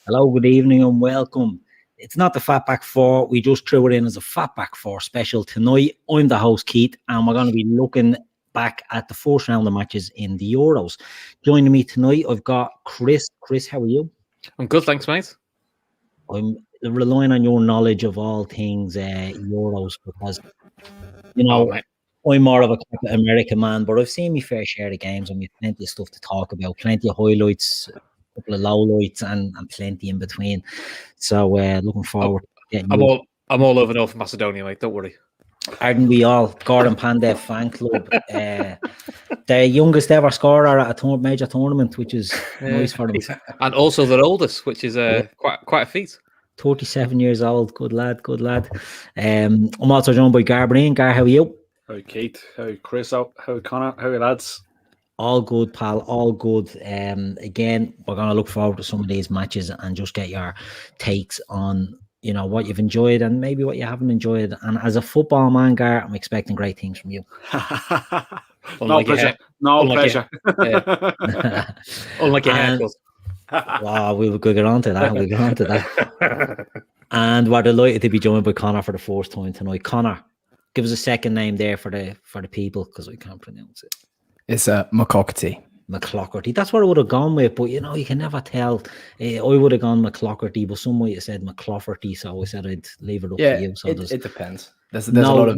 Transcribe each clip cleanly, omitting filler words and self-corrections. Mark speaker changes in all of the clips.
Speaker 1: Hello, good evening and welcome. It's not the Fatback 4. We just threw it in as a Fatback 4 special tonight. I'm the host, Keith, and we're going to be looking back at the first round of matches in the Euros. Joining me tonight, I've got Chris. Chris, how are you?
Speaker 2: I'm good, thanks, mate.
Speaker 1: I'm relying on your knowledge of all things Euros because, you know, I'm more of a American man, but I've seen my fair share of games and we've plenty of stuff to talk about, plenty of highlights, couple of lowlights and plenty in between. So looking forward to getting
Speaker 2: I'm all over North Macedonia, mate. Don't worry.
Speaker 1: Aren't we all? Gar and Chris fan club. The youngest ever scorer at a major tournament, which is nice for them.
Speaker 2: And also their oldest, which is quite a feat.
Speaker 1: 37 years old. Good lad, good lad. I'm also joined by Gar. Gar, how are you?
Speaker 3: How Keith? How Chris? How Conor? How you lads?
Speaker 1: All good, pal. All good. Again, we're going to look forward to some of these matches and just get your takes on, you know, what you've enjoyed and maybe what you haven't enjoyed. And as a football man, Gar, I'm expecting great things from you.
Speaker 3: No pleasure.
Speaker 2: Unlike your haircut.
Speaker 1: Wow, we'll get on to that. And we're delighted to be joined by Conor for the first time tonight. Conor, give us a second name there for the people because I can't pronounce it.
Speaker 4: It's McClougherty.
Speaker 1: McClougherty. That's what I would have gone with, but you know, you can never tell. I would have gone McClougherty, but some might have said McClougherty, so I said I'd leave it up to you. So
Speaker 4: it depends. There's a lot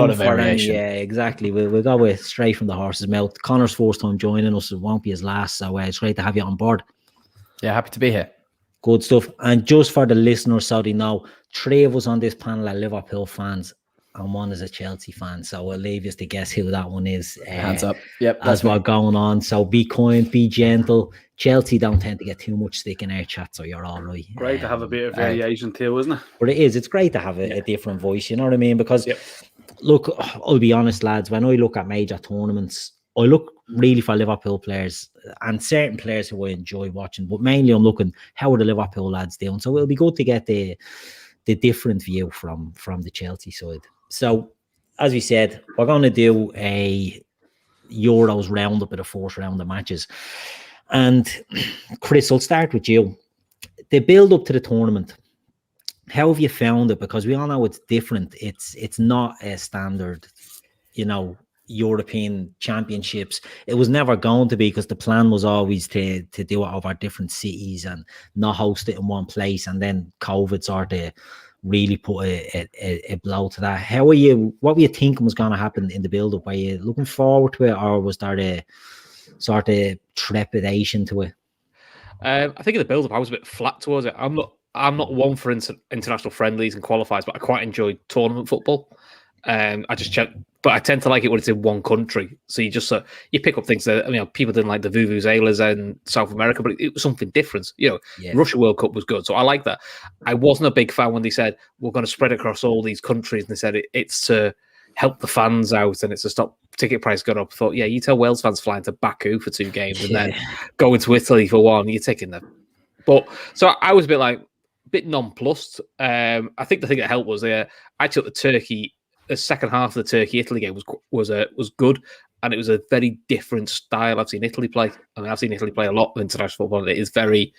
Speaker 4: of variation.
Speaker 1: Yeah, exactly. We'll go with straight from the horse's mouth. Connor's first time joining us. It won't be his last, so it's great to have you on board.
Speaker 4: Yeah, happy to be here.
Speaker 1: Good stuff. And just for the listeners, so they know, 3 of us on this panel are Liverpool fans, and 1 is a Chelsea fan, so I'll leave you to guess who that one is.
Speaker 4: Hands up. Yep.
Speaker 1: As we're going on. So be kind, be gentle. Chelsea don't tend to get too much stick in our chat, so you're all right.
Speaker 3: Great to have a bit of variation too, isn't it?
Speaker 1: But it is. It's great to have a different voice, you know what I mean? Because, look, I'll be honest, lads, when I look at major tournaments, I look really for Liverpool players and certain players who I enjoy watching, but mainly I'm looking, how are the Liverpool lads doing? So it'll be good to get the different view from the Chelsea side. So, as we said, we're going to do a Euros roundup of the first round of matches. And Chris, I'll start with you. The build up to the tournament, how have you found it? Because we all know it's different. It's not a standard, you know, European championships. It was never going to be, because the plan was always to do it over different cities and not host it in one place. And then COVID sort of really put a blow to that. What were you thinking was going to happen in the build-up? Were you looking forward to it, or was there a sort of trepidation to it?
Speaker 2: I think in the build-up I was a bit flat towards it. I'm not one for international friendlies and qualifiers, but I quite enjoy tournament football. I just check, but I tend to like it when it's in one country. So you just you pick up things that, you know, people didn't like the vuvuzelas in South America, but it was something different. You know, Russia World Cup was good, so I like that. I wasn't a big fan when they said we're going to spread across all these countries, and they said it's to help the fans out and it's to stop ticket price going up. I thought, you tell Wales fans flying to Baku for 2 games and then going to Italy for 1, you're taking them. But so I was a bit nonplussed. I think the thing that helped was I took the second half of the Turkey-Italy game was good, and it was a very different style I've seen Italy play. I mean, I've seen Italy play a lot of international football, and it is very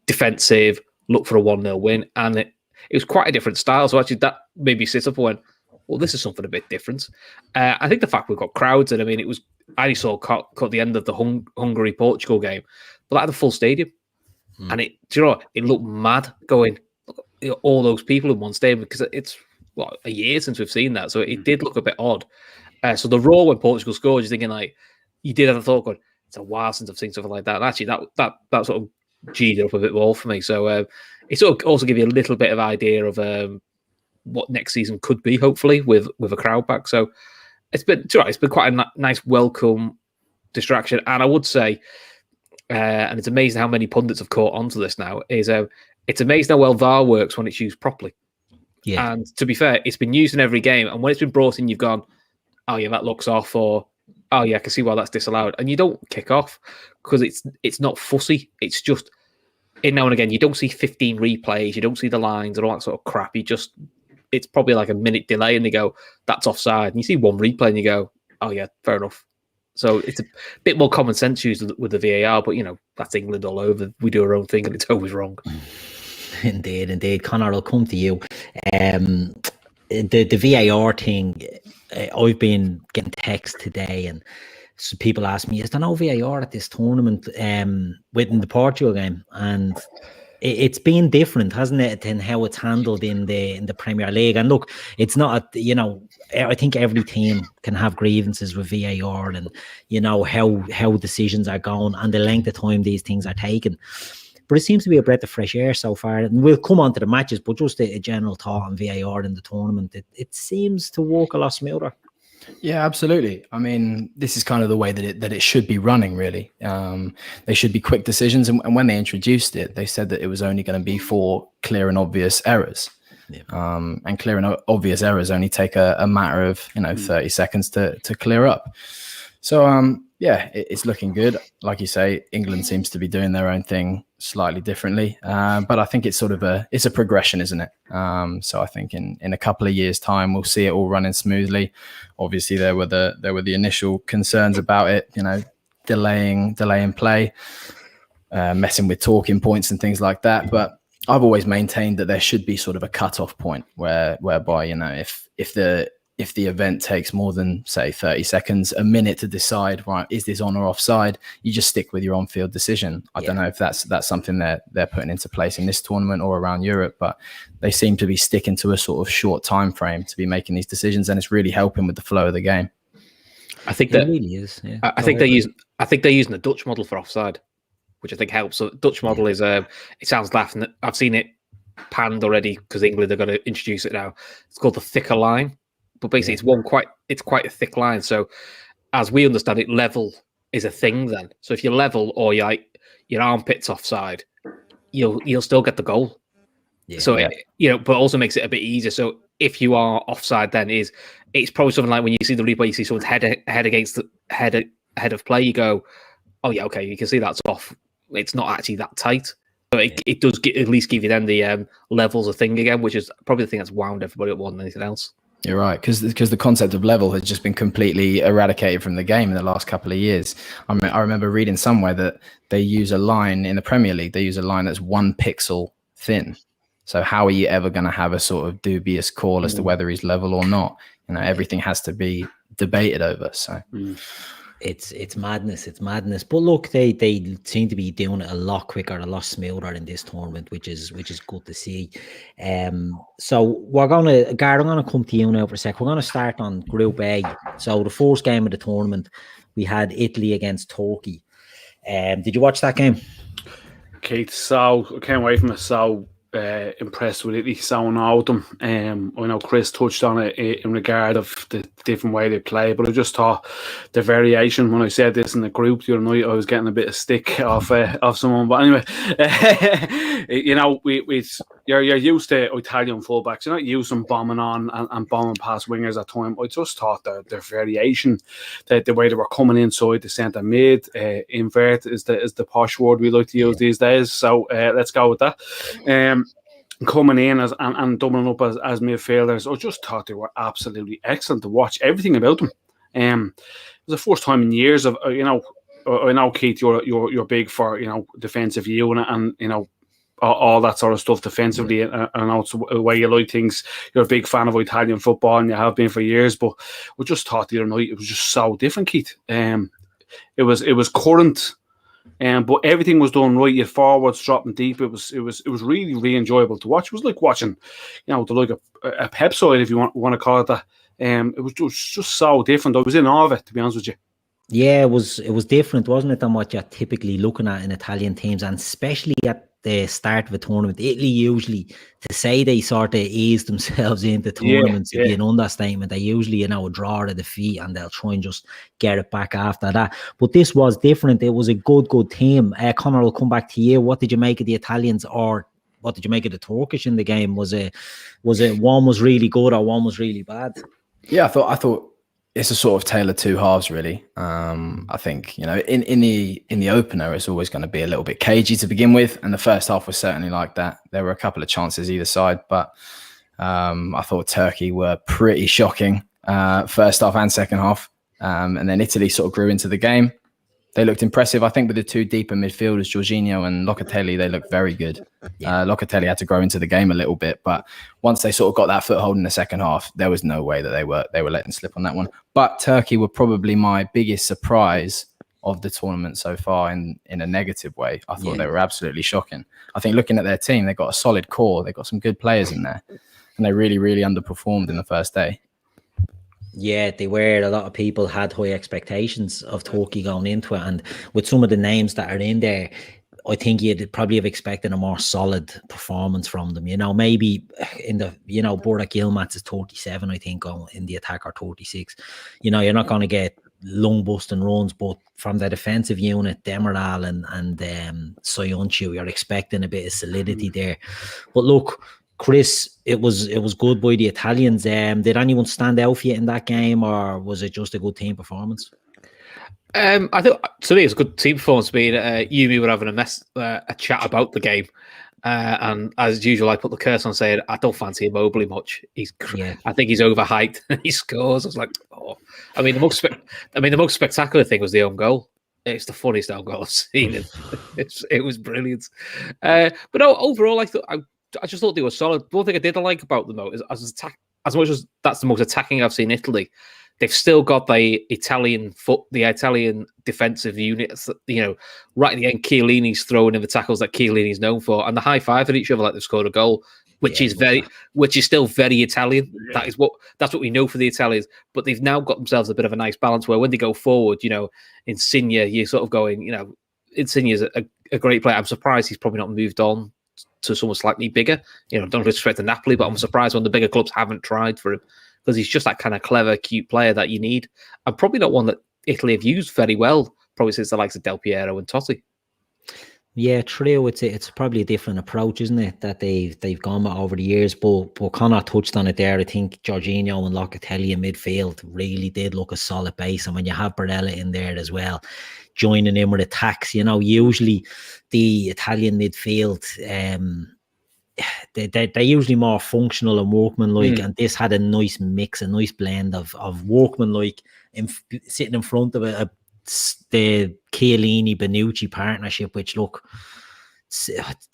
Speaker 2: defensive, look for a 1-0 win, and it was quite a different style. So actually that made me sit up and went, well, this is something a bit different. I think the fact we've got crowds, and I mean, I only saw caught the end of the Hungary-Portugal game, but that had a full stadium. And do you know what? It looked mad going, all those people in one stadium, because it's a year since we've seen that, so it did look a bit odd. So the roar when Portugal scored, you're thinking like, you did have a thought going, it's a while since I've seen something like that. And actually, that sort of G'd it up a bit more for me. So it sort of also give you a little bit of idea of what next season could be, hopefully with a crowd back. So it's been quite a nice welcome distraction. And I would say and it's amazing how many pundits have caught onto this now. It's amazing how well VAR works when it's used properly.
Speaker 1: Yeah.
Speaker 2: And to be fair, it's been used in every game. And when it's been brought in, you've gone, oh yeah, that looks off, or oh yeah, I can see why that's disallowed. And you don't kick off because it's not fussy. It's just in now and again, you don't see 15 replays, you don't see the lines and all that sort of crap. It's probably like a minute delay and they go, that's offside. And you see one replay and you go, oh yeah, fair enough. So it's a bit more common sense used with the VAR, but that's England all over. We do our own thing and it's always wrong.
Speaker 1: Indeed. Conor, I'll come to you. The VAR thing, I've been getting texts today, and so people ask me, is there no VAR at this tournament within the Portugal game? And it's been different, hasn't it, than how it's handled in the Premier League? And look, it's not, I think every team can have grievances with VAR and, how decisions are going and the length of time these things are taken. But it seems to be a breath of fresh air so far. And we'll come on to the matches, but just a general thought on VAR in the tournament. It seems to work a lot smoother.
Speaker 4: Yeah, absolutely. I mean, this is kind of the way that it should be running, really. They should be quick decisions. And when they introduced it, they said that it was only going to be for clear and obvious errors. Yeah. And clear and obvious errors only take a matter of 30 seconds to clear up. So yeah, it's looking good. Like you say, England seems to be doing their own thing slightly differently, but I think it's sort of it's a progression, isn't it? So I think in a couple of years' time we'll see it all running smoothly. Obviously, there were the initial concerns about it, delaying play, messing with talking points and things like that. But I've always maintained that there should be sort of a cut-off point whereby if the event takes more than, say, 30 seconds, a minute to decide, right, is this on or offside, you just stick with your on-field decision. I don't know if that's something they're putting into place in this tournament or around Europe, but they seem to be sticking to a sort of short time frame to be making these decisions, and it's really helping with the flow of the game.
Speaker 2: I think that
Speaker 1: really is. Yeah.
Speaker 2: I think they're using the Dutch model for offside, which I think helps. So the Dutch model is it sounds laughing. I've seen it panned already because England are going to introduce it now. It's called the thicker line. But basically, it's quite a thick line. So, as we understand it, level is a thing. Then, so if you're level or your armpits offside, you'll still get the goal. Yeah, so but also makes it a bit easier. So if you are offside, then it's probably something like when you see the replay, you see someone's head against the head of play. You go, oh yeah, okay, you can see that's off. It's not actually that tight. So it does at least give you then the levels a thing again, which is probably the thing that's wound everybody up more than anything else.
Speaker 4: You're right, because the concept of level has just been completely eradicated from the game in the last couple of years. I remember reading somewhere that they use a line in the Premier League. They use a line that's 1 pixel thin. So how are you ever going to have a sort of dubious call as to whether he's level or not? Everything has to be debated over. So
Speaker 1: it's madness. It's madness. But look, they seem to be doing it a lot quicker, a lot smoother in this tournament, which is good to see. So we're Gar, I'm gonna come to you now for a sec. We're gonna start on Group A. So the first game of the tournament, we had Italy against Turkey. Did you watch that game?
Speaker 3: Keith, so I came away from it so impressed with Italy, so annoyed them. I know Chris touched on it in regard of the different way they play, but I just thought the variation, when I said this in the group the other night, I was getting a bit of stick off someone. But anyway, you're used to Italian fullbacks. You're not used to bombing on and bombing past wingers at time. I just thought their variation, the way they were coming inside the centre mid, invert is the posh word we like to use these days. So let's go with that. Coming in and doubling up as midfielders, I just thought they were absolutely excellent to watch. Everything about them. It was the first time in years of I know Keith, you're big for defensive unit and all that sort of stuff defensively, and I know it's the way you like things. You're a big fan of Italian football, and you have been for years. But we just thought the other night it was just so different, Keith. It was current. But everything was done right. You forwards dropping deep. It was really, really enjoyable to watch. It was like watching, the like a Pep side, if you want to call it that. It was just so different. I was in awe of it, to be honest with you.
Speaker 1: Yeah, it was different, wasn't it, than what you're typically looking at in Italian teams, and especially at the start of a tournament. Italy usually, to say they sort of ease themselves into tournaments, it'd be an understatement. They usually, you know, draw a defeat and they'll try and just get it back after that. But this was different. It was a good team. Conor, will come back to you. What did you make of the Italians, or what did you make of the Turkish in the game? Was it one was really good or one was really bad?
Speaker 4: Yeah, I thought it's a sort of tale of two halves, really. I think, you know, in the opener, it's always going to be a little bit cagey to begin with, and the first half was certainly like that. There were a couple of chances either side, but I thought Turkey were pretty shocking first half and second half, and then Italy sort of grew into the game. They looked impressive. I think with the two deeper midfielders, Jorginho and Locatelli, they looked very good. Locatelli had to grow into the game a little bit, but once they sort of got that foothold in the second half, there was no way that they were letting slip on that one. But Turkey were probably my biggest surprise of the tournament so far in a negative way. I thought they were absolutely shocking. I think looking at their team, they've got a solid core. They've got some good players in there, and they really, really underperformed in the first day.
Speaker 1: Yeah, they were. A lot of people had high expectations of Turkey going into it, and with some of the names that are in there, I think you'd probably have expected a more solid performance from them. You know, maybe in the, you know, Burak Yilmaz is 37, I think, in the attack, or 36. You know, you're not going to get lung busting runs, but from the defensive unit, Demiral and Soyuncu, you're expecting a bit of solidity there. But look, Chris, it was good by the Italians. Did anyone stand out for you in that game, or was it just a good team performance?
Speaker 2: I think to me it's a good team performance. We were having a chat about the game, and as usual, I put the curse on saying I don't fancy Immobile much. I think he's overhyped and he scores. I was like, oh, I mean, the most spectacular thing was the own goal. It's the funniest own goal I've seen. It was brilliant. But no, overall, I just thought they were solid. One thing I did like about them though is as much as that's the most attacking I've seen Italy, they've still got the Italian defensive units. You know, right at the end, Chiellini's throwing in the tackles that Chiellini's known for, and the high five at each other like they've scored a goal, which is still very Italian. Yeah. That's what we know for the Italians. But they've now got themselves a bit of a nice balance where when they go forward, you know, Insigne, you're sort of going, you know, Insigne's a great player. I'm surprised he's probably not moved on to someone slightly bigger. You know, don't disrespect to Napoli, but I'm surprised when the bigger clubs haven't tried for him, because he's just that kind of clever, cute player that you need, and probably not one that Italy have used very well, probably since the likes of Del Piero and Totti.
Speaker 1: Yeah, true. It's probably a different approach, isn't it, that they've gone with over the years. But Conor touched on it there. I think Jorginho and Locatelli in midfield really did look a solid base, and when you have Barella in there as well, joining in with attacks, you know, usually the Italian midfield, they're usually more functional and workmanlike, and this had a nice mix, a nice blend of workmanlike sitting in front of the Chiellini-Bonucci partnership, which, look,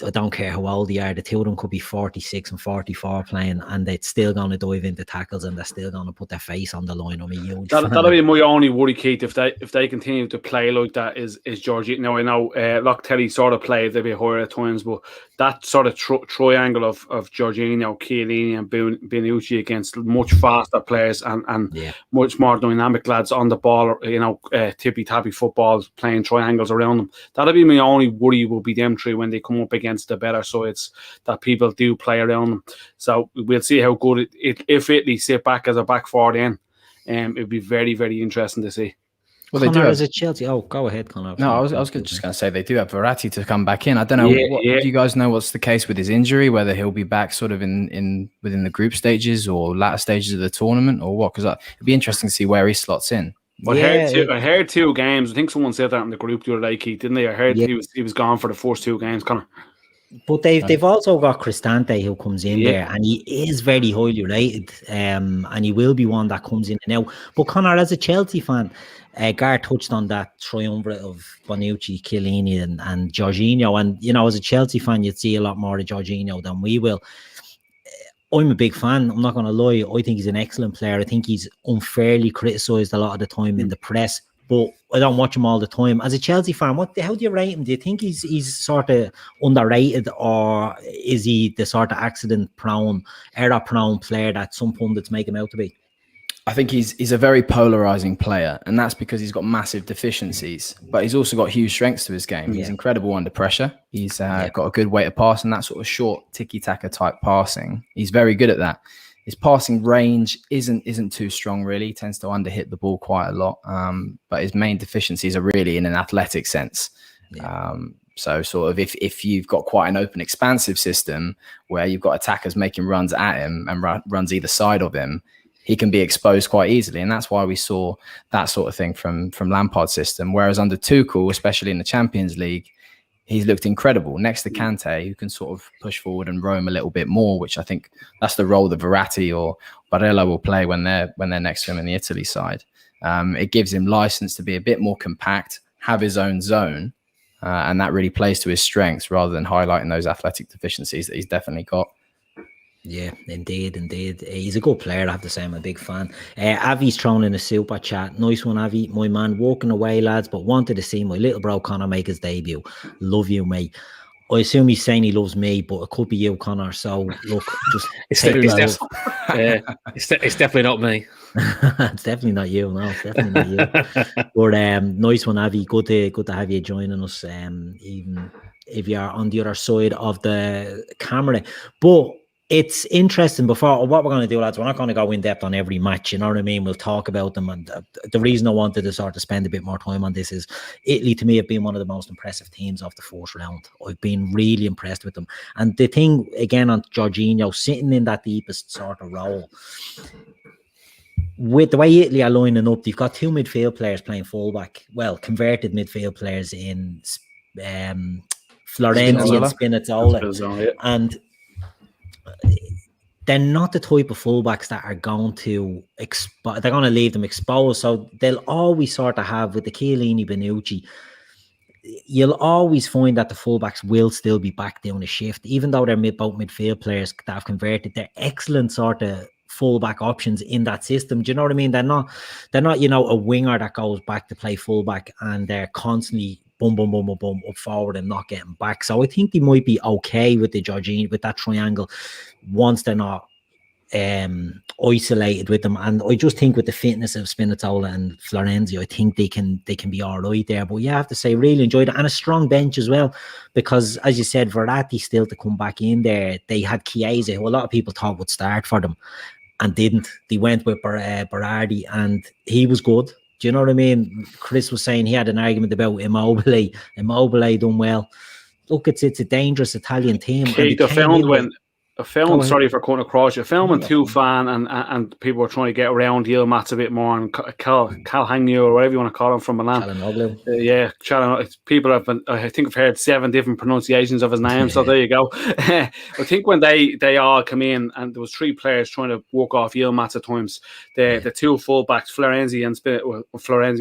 Speaker 1: I don't care how old they are, the two of them could be 46 and 44 playing, and they're still going to dive into tackles, and they're still going to put their face on the line. I'm a huge fan.
Speaker 3: That'll be my only worry, Keith, if they continue to play like that, is Jorginho. Now, I know Locatelli sort of played a bit higher at times, but that sort of triangle of Jorginho, Chiellini and Bonucci against much faster players and much more dynamic lads on the ball, you know, tippy-tappy football, playing triangles around them. That'll be my only worry, will be them three when they come up against the better sides that people do play around them. So we'll see how good if Italy sit back as a back four then. It'd be very, very interesting to see.
Speaker 1: Well, Conor, as a Chelsea. Oh, go ahead, Conor.
Speaker 4: No, I was just going to say they do have Verratti to come back in. I don't know. Do you guys know what's the case with his injury? Whether he'll be back sort of in within the group stages or latter stages of the tournament, or what? Because it'd be interesting to see where he slots in.
Speaker 3: Well, I heard 2 games. I think someone said that in the group the other day, Keith, didn't they? I heard he was gone for the first 2 games, Conor.
Speaker 1: But they've also got Cristante who comes in there, and he is very highly rated, and he will be one that comes in and out. But Conor, as a Chelsea fan, Gar touched on that triumvirate of Bonucci, Chiellini and Jorginho, and you know, as a Chelsea fan, you'd see a lot more of Jorginho than we will. I'm a big fan. I'm not going to lie. I think he's an excellent player. I think he's unfairly criticised a lot of the time in the press, but I don't watch him all the time. As a Chelsea fan, how do you rate him? Do you think he's sort of underrated, or is he the sort of accident-prone, error-prone player that some pundits make him out to be?
Speaker 4: I think he's a very polarizing player, and that's because he's got massive deficiencies, but he's also got huge strengths to his game. He's incredible under pressure. He's got a good way to pass, and that sort of short tiki-taka type passing. He's very good at that. His passing range isn't too strong, really. He tends to underhit the ball quite a lot, but his main deficiencies are really in an athletic sense. So sort of if you've got quite an open, expansive system where you've got attackers making runs at him and runs either side of him, he can be exposed quite easily. And that's why we saw that sort of thing from Lampard's system. Whereas under Tuchel, especially in the Champions League, he's looked incredible next to Kante, who can sort of push forward and roam a little bit more, which I think that's the role that Verratti or Barella will play when they're next to him in the Italy side. It gives him license to be a bit more compact, have his own zone, and that really plays to his strengths rather than highlighting those athletic deficiencies that he's definitely got.
Speaker 1: Yeah, indeed. He's a good player, I have to say. I'm a big fan. Avi's thrown in a super chat. Nice one, Avi. My man, walking away, lads, but wanted to see my little bro Conor make his debut. Love you, mate. I assume he's saying he loves me, but it could be you, Conor. So, look, just
Speaker 2: it's definitely not me.
Speaker 1: It's definitely not you. No, it's definitely not you. But nice one, Avi. Good to have you joining us, even if you're on the other side of the camera. But it's interesting. Before what we're going to do, lads, we're not going to go in depth on every match. You know what I mean? We'll talk about them. And the reason I wanted to sort of spend a bit more time on this is Italy, to me, have been one of the most impressive teams of the first round. I've been really impressed with them. And the thing, again, on Jorginho, sitting in that deepest sort of role, with the way Italy are lining up, they've got two midfield players playing fullback. Well, converted midfield players in Florenzi and Spinazzola. And they're not the type of fullbacks that are going to they're going to leave them exposed. So they'll always sort of have, with the Chiellini, Bonucci, you'll always find that the fullbacks will still be back down a shift, even though they're both midfield players that have converted. They're excellent sort of fullback options in that system. Do you know what I mean? They're not, a winger that goes back to play fullback and they're constantly boom up forward and not getting back. So I think they might be okay with the Jorginho, with that triangle, once they're not isolated with them. And I just think with the fitness of Spinazzola and Florenzi, I think they can be all right there. But yeah, I have to say, really enjoyed it, and a strong bench as well, because as you said, Verratti still to come back in there. They had Chiesa, who a lot of people thought would start for them, and didn't. They went with Berardi, and he was good. Do you know what I mean? Chris was saying he had an argument about Immobile. Immobile done well. Look, it's a dangerous Italian team.
Speaker 3: Sorry for calling Croatia. Film and Tufan and people were trying to get around Yilmaz a bit more, and Calhanoglu, or whatever you want to call him, from Milan. People have been, I think I've heard 7 different pronunciations of his name, so there you go. I think when they all come in, and there was 3 players trying to walk off Yilmaz at times, the 2 fullbacks, Florenzi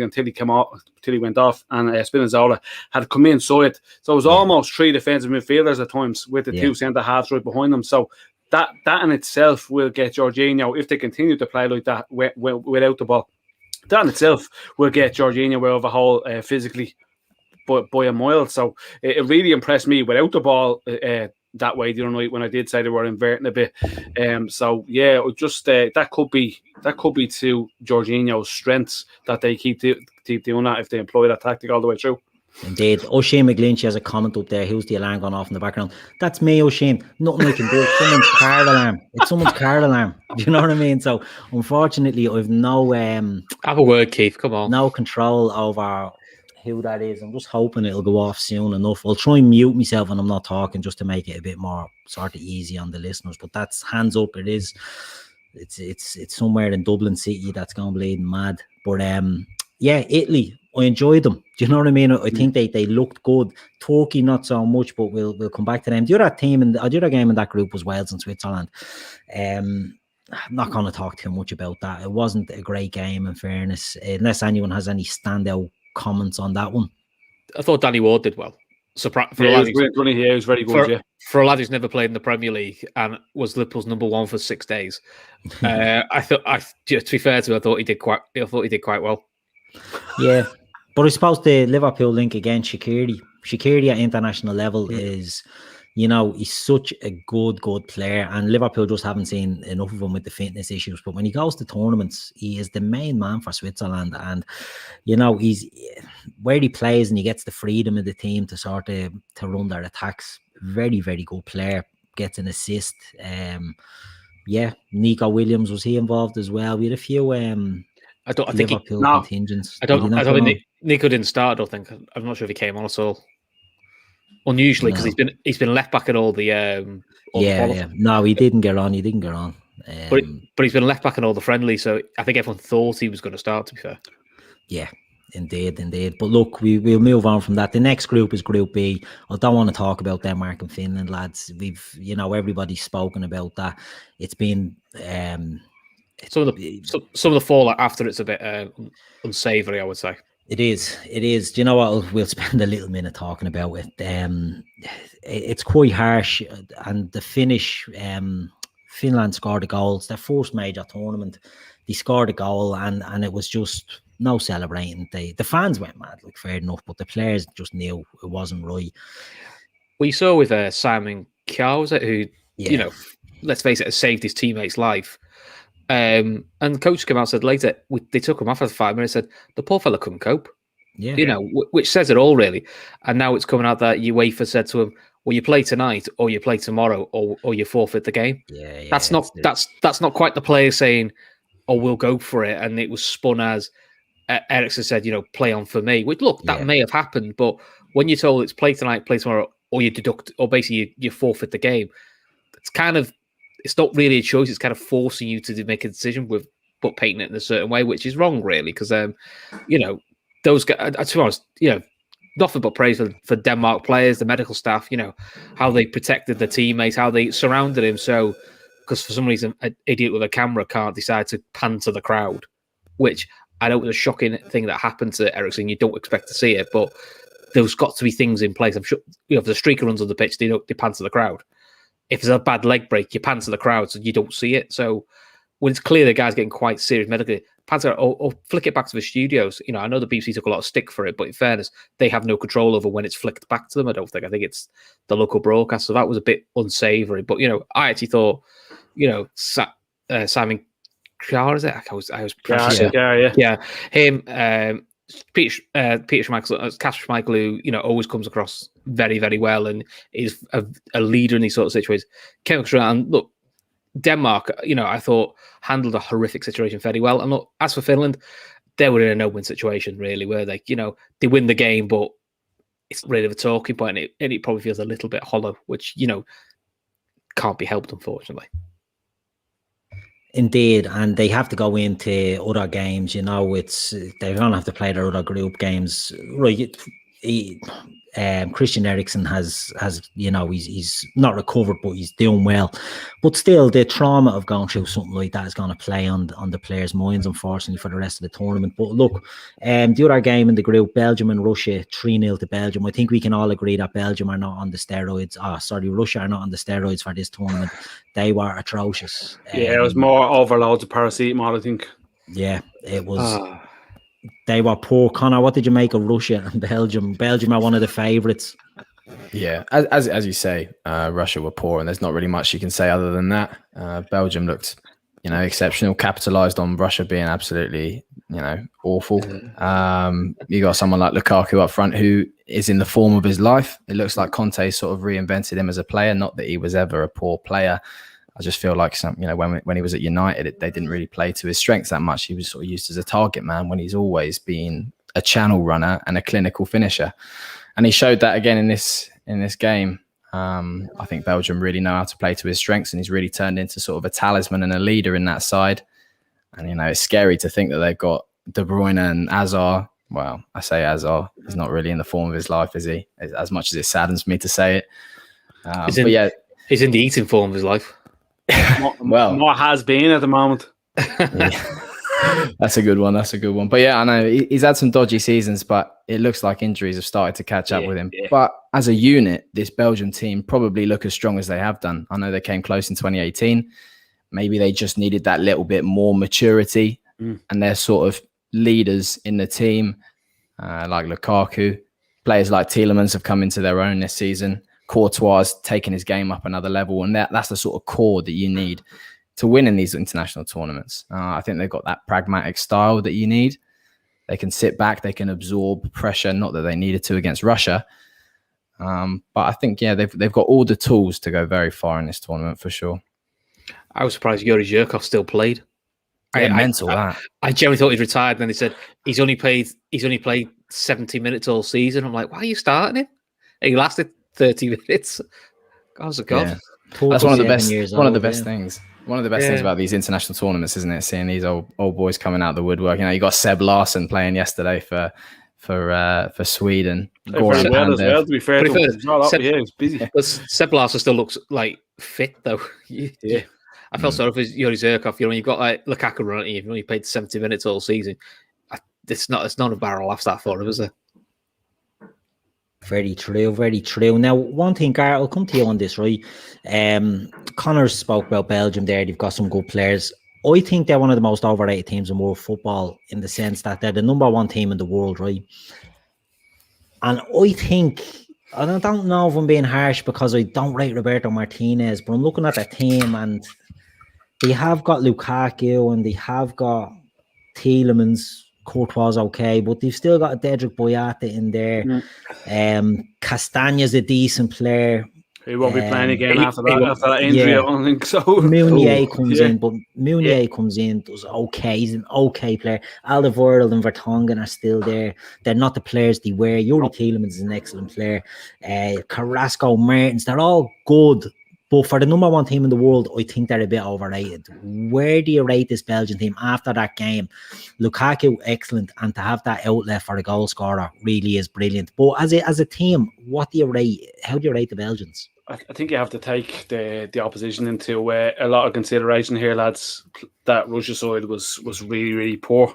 Speaker 3: until he came off, till he went off, and Spinazzola had come inside. So it was almost 3 defensive midfielders at times, with the 2 centre halves right behind them. So that in itself will get Jorginho, if they continue to play like that without the ball, that in itself will get Jorginho overhaul physically by a mile. So it really impressed me without the ball that way the other night, when I did say they were inverting a bit. So yeah, just that could be to Jorginho's strengths, that they keep doing that if they employ that tactic all the way through.
Speaker 1: Indeed. O'Shane McGlinchey has a comment up there. Who's the alarm going off in the background? That's me, O'Shane. Nothing I can do. It's someone's car alarm. It's someone's car alarm. Do you know what I mean? So unfortunately, I've no
Speaker 2: have a word, Keith. Come on.
Speaker 1: No control over who that is. I'm just hoping it'll go off soon enough. I'll try and mute myself when I'm not talking, just to make it a bit more sort of easy on the listeners. But that's hands up. It is. It's somewhere in Dublin City that's gone bleeding mad. But yeah, Italy, I enjoyed them. Do you know what I mean? I think they looked good. Turkey, not so much, but we'll come back to them. The other team and the other game in that group was Wales and Switzerland. I'm not going to talk too much about that. It wasn't a great game, in fairness, unless anyone has any standout comments on that one. I
Speaker 2: thought Danny Ward did well.
Speaker 3: He was very good.
Speaker 2: For a lad who's never played in the Premier League and was Liverpool's number 1 for 6 days, to be fair to him, I thought he did quite well.
Speaker 1: Yeah. But I suppose the Liverpool link again, Shaqiri at international level is, You know, he's such a good player, and Liverpool just haven't seen enough of him with the fitness issues. But when he goes to tournaments, he is the main man for Switzerland. And, you know, he's where he plays and he gets the freedom of the team to sort of to run their attacks. Very, very good player. Gets an assist. Yeah, Nico Williams, was he involved as well? We had a few Liverpool contingents.
Speaker 2: I don't think Nico didn't start. I don't think. I'm not sure if he came on at all. Unusually, because he's been left back at all the
Speaker 1: No, he didn't get on.
Speaker 2: But he's been left back in all the friendlies, so I think everyone thought he was going to start, to be fair.
Speaker 1: Yeah, indeed. But look, we'll move on from that. The next group is Group B. I don't want to talk about Denmark and Finland, lads. Everybody's spoken about that. It's been
Speaker 2: some of the fallout after it's a bit unsavoury, I would say.
Speaker 1: It is. Do you know what? We'll spend a little minute talking about it. It's quite harsh. And the Finnish, Finland scored a goal. It's their first major tournament. They scored a goal, and it was just no celebrating. The fans went mad, like, fair enough, but the players just knew it wasn't right.
Speaker 2: We saw with Simon Kjær, was it, who, let's face it, has saved his teammate's life. And the coach came out and said later, they took him off after 5 minutes, said the poor fella couldn't cope. Yeah. Which says it all, really. And now it's coming out that UEFA said to him, well, you play tonight or you play tomorrow or you forfeit the game.
Speaker 1: Yeah.
Speaker 2: That's not quite the player saying, oh, we'll go for it. And it was spun as Ericsson said, play on for me. Which, look, that may have happened, but when you're told it's play tonight, play tomorrow, or you deduct, or basically you forfeit the game, it's not really a choice. It's kind of forcing you to make a decision but painting it in a certain way, which is wrong, really, because those guys, to be honest, nothing but praise for Denmark players, the medical staff, how they protected the teammates, how they surrounded him. So, because for some reason, an idiot with a camera can't decide to pan to the crowd, which I know was a shocking thing that happened to Ericsson. You don't expect to see it, but there's got to be things in place. I'm sure, if the streaker runs on the pitch, they pan to the crowd. If there's a bad leg break, you pan to the crowd so you don't see it. So when it's clear the guy's getting quite serious medically, pan to or flick it back to the studios. I know the BBC took a lot of stick for it, but in fairness, they have no control over when it's flicked back to them. I don't think. I think it's the local broadcast. So that was a bit unsavoury. But I actually thought, Simon Kjær, is it? I was him. Peter Schmeichel, Kasper Schmeichel, who always comes across very, very well and is a leader in these sort of situations. Came across and look, Denmark, I thought handled a horrific situation fairly well. And look, as for Finland, they were in a no-win situation, really, where they, they win the game, but it's really a talking point, and it probably feels a little bit hollow, which can't be helped, unfortunately.
Speaker 1: Indeed, and they have to go into other games. They're gonna have to play their other group games. Right, Christian Eriksen has he's not recovered, but he's doing well. But still, the trauma of going through something like that is going to play on the players' minds, unfortunately, for the rest of the tournament. But look, the other game in the group, Belgium and Russia, 3-0 to Belgium. I think we can all agree that Belgium are not on the steroids. Russia are not on the steroids for this tournament. They were atrocious.
Speaker 3: It was more overloads of paracetamol, I think.
Speaker 1: Yeah, it was. They were poor. Conor, what did you make of Russia and Belgium? Belgium are one of the favourites.
Speaker 4: Yeah, as you say, Russia were poor, and there's not really much you can say other than that. Belgium looked, exceptional, capitalised on Russia being absolutely, awful. You got someone like Lukaku up front who is in the form of his life. It looks like Conte sort of reinvented him as a player. Not that he was ever a poor player. I just feel like when he was at United, they didn't really play to his strengths that much. He was sort of used as a target man when he's always been a channel runner and a clinical finisher. And he showed that again in this game. I think Belgium really know how to play to his strengths, and he's really turned into sort of a talisman and a leader in that side. And, it's scary to think that they've got De Bruyne and Hazard. Well, I say Hazard. He's not really in the form of his life, is he? As much as it saddens me to say it.
Speaker 2: He's in the eating form of his life.
Speaker 3: More has been at the moment.
Speaker 4: That's a good one. But yeah, I know he's had some dodgy seasons, but it looks like injuries have started to catch up with him. Yeah. But as a unit, this Belgian team probably look as strong as they have done. I know they came close in 2018. Maybe they just needed that little bit more maturity, and they're sort of leaders in the team, like Lukaku. Players like Tielemans have come into their own this season. Courtois taking his game up another level, and that's the sort of core that you need to win in these international tournaments. I think they've got that pragmatic style that you need. They can sit back, they can absorb pressure, not that they needed to against Russia. But I think, they've got all the tools to go very far in this tournament for sure.
Speaker 2: I was surprised Yuri Zhirkov still played.
Speaker 4: Mental.
Speaker 2: I generally thought he'd retired, and then they said he's only played 70 minutes all season. I'm like, why are you starting him? He lasted 30 minutes. God.
Speaker 4: Yeah. That's one of the best. Things. One of the best things about these international tournaments, isn't it? Seeing these old boys coming out the woodwork. You got Seb Larsson playing yesterday for Sweden.
Speaker 3: Very well as well, to be fair. He's busy.
Speaker 2: But Seb Larsson still looks like fit though.
Speaker 3: Yeah.
Speaker 2: I felt sorry for Yuri Zhirkov. When you've got like Lukaku running, you've only played 70 minutes all season. It's not a barrel laughs that for him, is it?
Speaker 1: Very true, very true. Now, one thing, Gar, I'll come to you on this, right? Conor spoke about Belgium there. They've got some good players. I think they're one of the most overrated teams in world football in the sense that they're the number one team in the world, right? And I think, and I don't know if I'm being harsh because I don't rate Roberto Martinez, but I'm looking at that team and they have got Lukaku and they have got Tielemans. Courtois okay, but they've still got a Dedrick Boyata in there. Castagna's a decent player.
Speaker 3: He won't be playing again after that injury. I don't think so.
Speaker 1: Meunier comes in, but Meunier comes in, does okay. He's an okay player. Alderweireld and Vertonghen are still there. They're not the players they were. Yuri Tielemans is an excellent player. Carrasco, Mertens, they're all good. But for the number one team in the world, I think they're a bit overrated. Where do you rate this Belgian team after that game? Lukaku, excellent. And to have that outlet for a goal scorer really is brilliant. But as a team, what do you rate? How do you rate the Belgians?
Speaker 3: I think you have to take the opposition into a lot of consideration here, lads. That Russia side was really, really poor.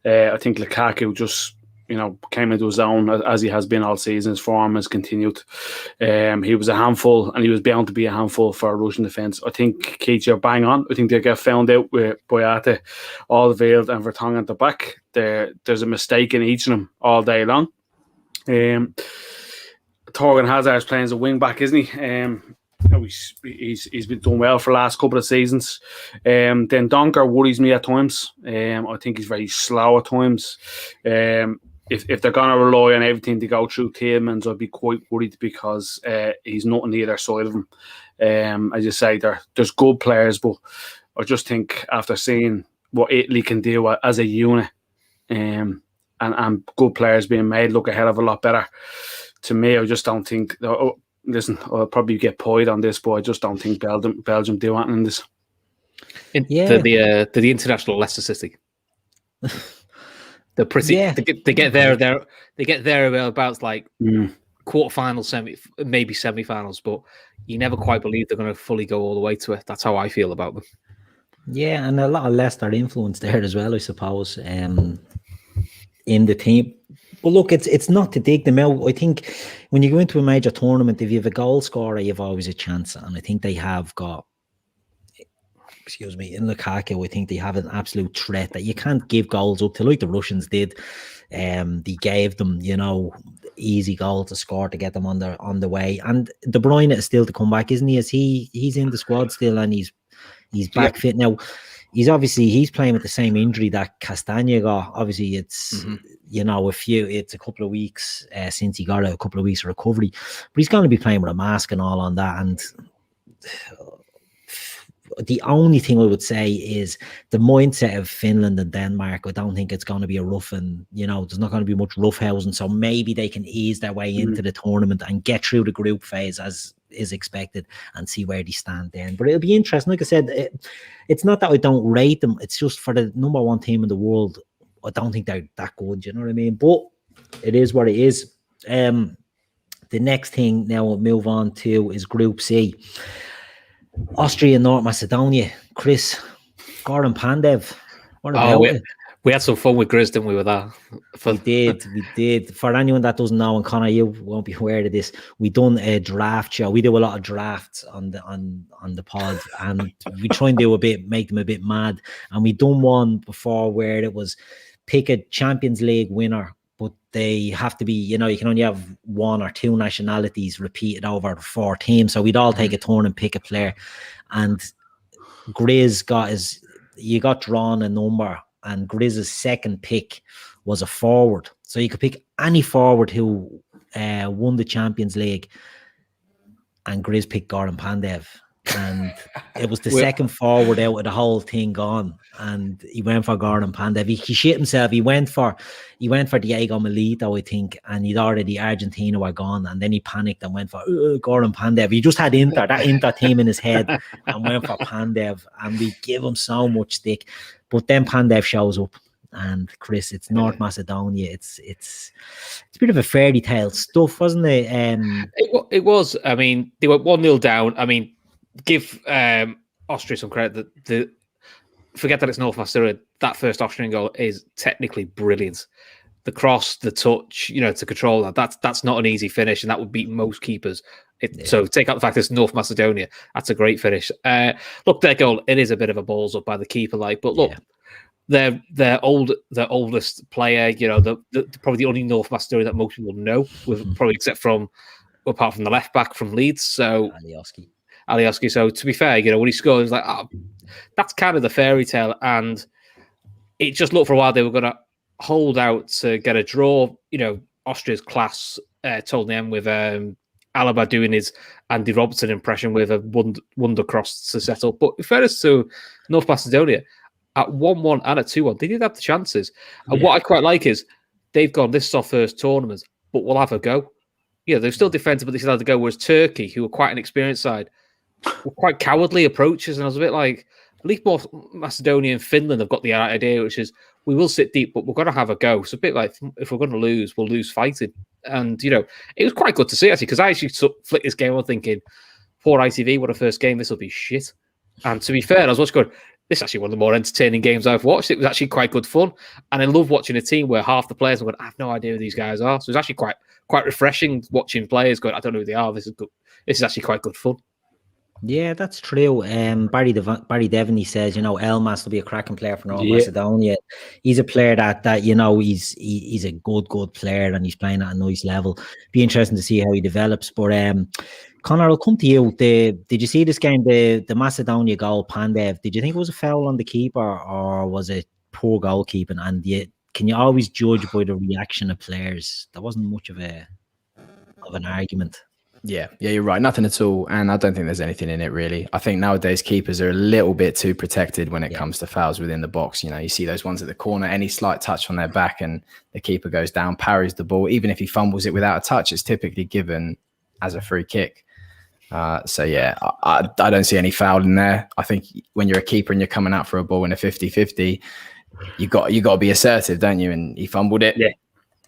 Speaker 3: I think Lukaku just came into his own as he has been all season. His form has continued. He was a handful, and he was bound to be a handful for Russian defence. I think, Keith, you're bang on. I think they get found out with Boyata, Alderweireld and Vertonghen at the back. There's a mistake in each of them all day long. Thorgan Hazard's playing as a wing back, isn't he? He's been doing well for the last couple of seasons. Then Donker worries me at times. I think he's very slow at times. If they're going to rely on everything to go through Tielemans, I'd be quite worried because he's not on either side of him. As you say, there's good players, but I just think after seeing what Italy can do as a unit, and good players being made look a hell of a lot better, to me, I just don't think... Listen, I'll probably get pied on this, but I just don't think Belgium do anything in this.
Speaker 2: The international Leicester City. They're pretty. Yeah. They get there about like quarterfinals, maybe semi-finals, but you never quite believe they're going to fully go all the way to it. That's how I feel about them. Yeah,
Speaker 1: and a lot of Leicester influence there as well, I suppose, in the team. But look, it's not to dig them out. I think when you go into a major tournament, if you have a goal scorer, you have always a chance. And I think they have got, in Lukaku, I think they have an absolute threat that you can't give goals up to like the Russians did. They gave them, easy goal to score to get them on the way. And De Bruyne is still to come back, isn't he? He's in the squad still, and he's back fit now. He's playing with the same injury that Castagna got. Obviously, it's it's a couple of weeks since he got a couple of weeks of recovery, but he's going to be playing with a mask and all on that. And the only thing I would say is the mindset of Finland and Denmark. I don't think it's going to be a rough, and there's not going to be much roughhousing. So maybe they can ease their way into the tournament and get through the group phase as is expected and see where they stand then. But it'll be interesting. Like I said, it's not that I don't rate them. It's just for the number one team in the world, I don't think they're that good. You know what I mean? But it is what it is. The next thing now we'll move on to is Group C. Austria and North Macedonia. Chris, Gar and Pandev. What about it?
Speaker 2: We had some fun with Grizz, didn't we, with that?
Speaker 1: We did. For anyone that doesn't know, and Conor, you won't be aware of this, we done a draft show. We do a lot of drafts on the pod, and we try and make them a bit mad. And we done one before where it was pick a Champions League winner but they have to be, you can only have 1 or 2 nationalities repeated over 4 teams. So we'd all take a turn and pick a player. And Grizz you got drawn a number, and Grizz's second pick was a forward. So you could pick any forward who won the Champions League, and Grizz picked Gar and Pandev. And it was the second forward out of the whole thing gone, and he went for Gar and Pandev. He shit himself. He went for Diego Milito, I think, and he'd already Argentina were gone, and then he panicked and went for Gar and Pandev. He just had that Inter team in his head and went for Pandev, and we give him so much stick. But then Pandev shows up, and Chris, it's North Macedonia. It's a bit of a fairy tale stuff, wasn't it?
Speaker 2: It was. I mean, they went 1-0 down. I mean, give Austria some credit. Forget that it's North Macedonia. That first Austrian goal is technically brilliant. The cross, the touch, to control that's not an easy finish, and that would beat most keepers. So take out the fact it's North Macedonia. That's a great finish. Look, their goal, it is a bit of a balls up by the keeper, but look, their oldest player, probably the only North Macedonia that most people know, probably apart from the left back from Leeds. So Alioski. So to be fair, when he scored, it was like, that's kind of the fairy tale. And it just looked for a while they were going to hold out to get a draw. Austria's class told them with Alaba doing his Andy Robertson impression with a wonder cross to set up. But in fairness to North Macedonia, at 1-1 and at 2-1, they did have the chances. And what I quite like is they've gone, this is our first tournament, but we'll have a go. They're still defensive, but they still had to go. Whereas Turkey, who were quite an experienced side, were quite cowardly approaches. And I was a bit like, at least both Macedonia and Finland have got the idea, which is we will sit deep, but we're going to have a go. So a bit like, if we're going to lose, we'll lose fighting. And, it was quite good to see, actually, because I actually flicked this game on thinking, poor ITV, what a first game, this will be shit. And to be fair, I was watching going, this is actually one of the more entertaining games I've watched. It was actually quite good fun. And I love watching a team where half the players are going, I have no idea who these guys are. So it's actually quite refreshing watching players going, I don't know who they are. This is good. This is actually quite good fun.
Speaker 1: Yeah, that's true. Barry Devaney says, Elmas will be a cracking player for North Macedonia. He's a player that he's a good player, and he's playing at a nice level. Be interesting to see how he develops. But Conor, I'll come to you. Did you see this game, the Macedonia goal, Pandev? Did you think it was a foul on the keeper, or was it poor goalkeeping? And can you always judge by the reaction of players? There wasn't much of an argument.
Speaker 4: Yeah, you're right. Nothing at all. And I don't think there's anything in it, really. I think nowadays keepers are a little bit too protected when it comes to fouls within the box. You see those ones at the corner, any slight touch on their back and the keeper goes down, parries the ball. Even if he fumbles it without a touch, it's typically given as a free kick. I don't see any foul in there. I think when you're a keeper and you're coming out for a ball in a 50-50, you got to be assertive, don't you? And he fumbled it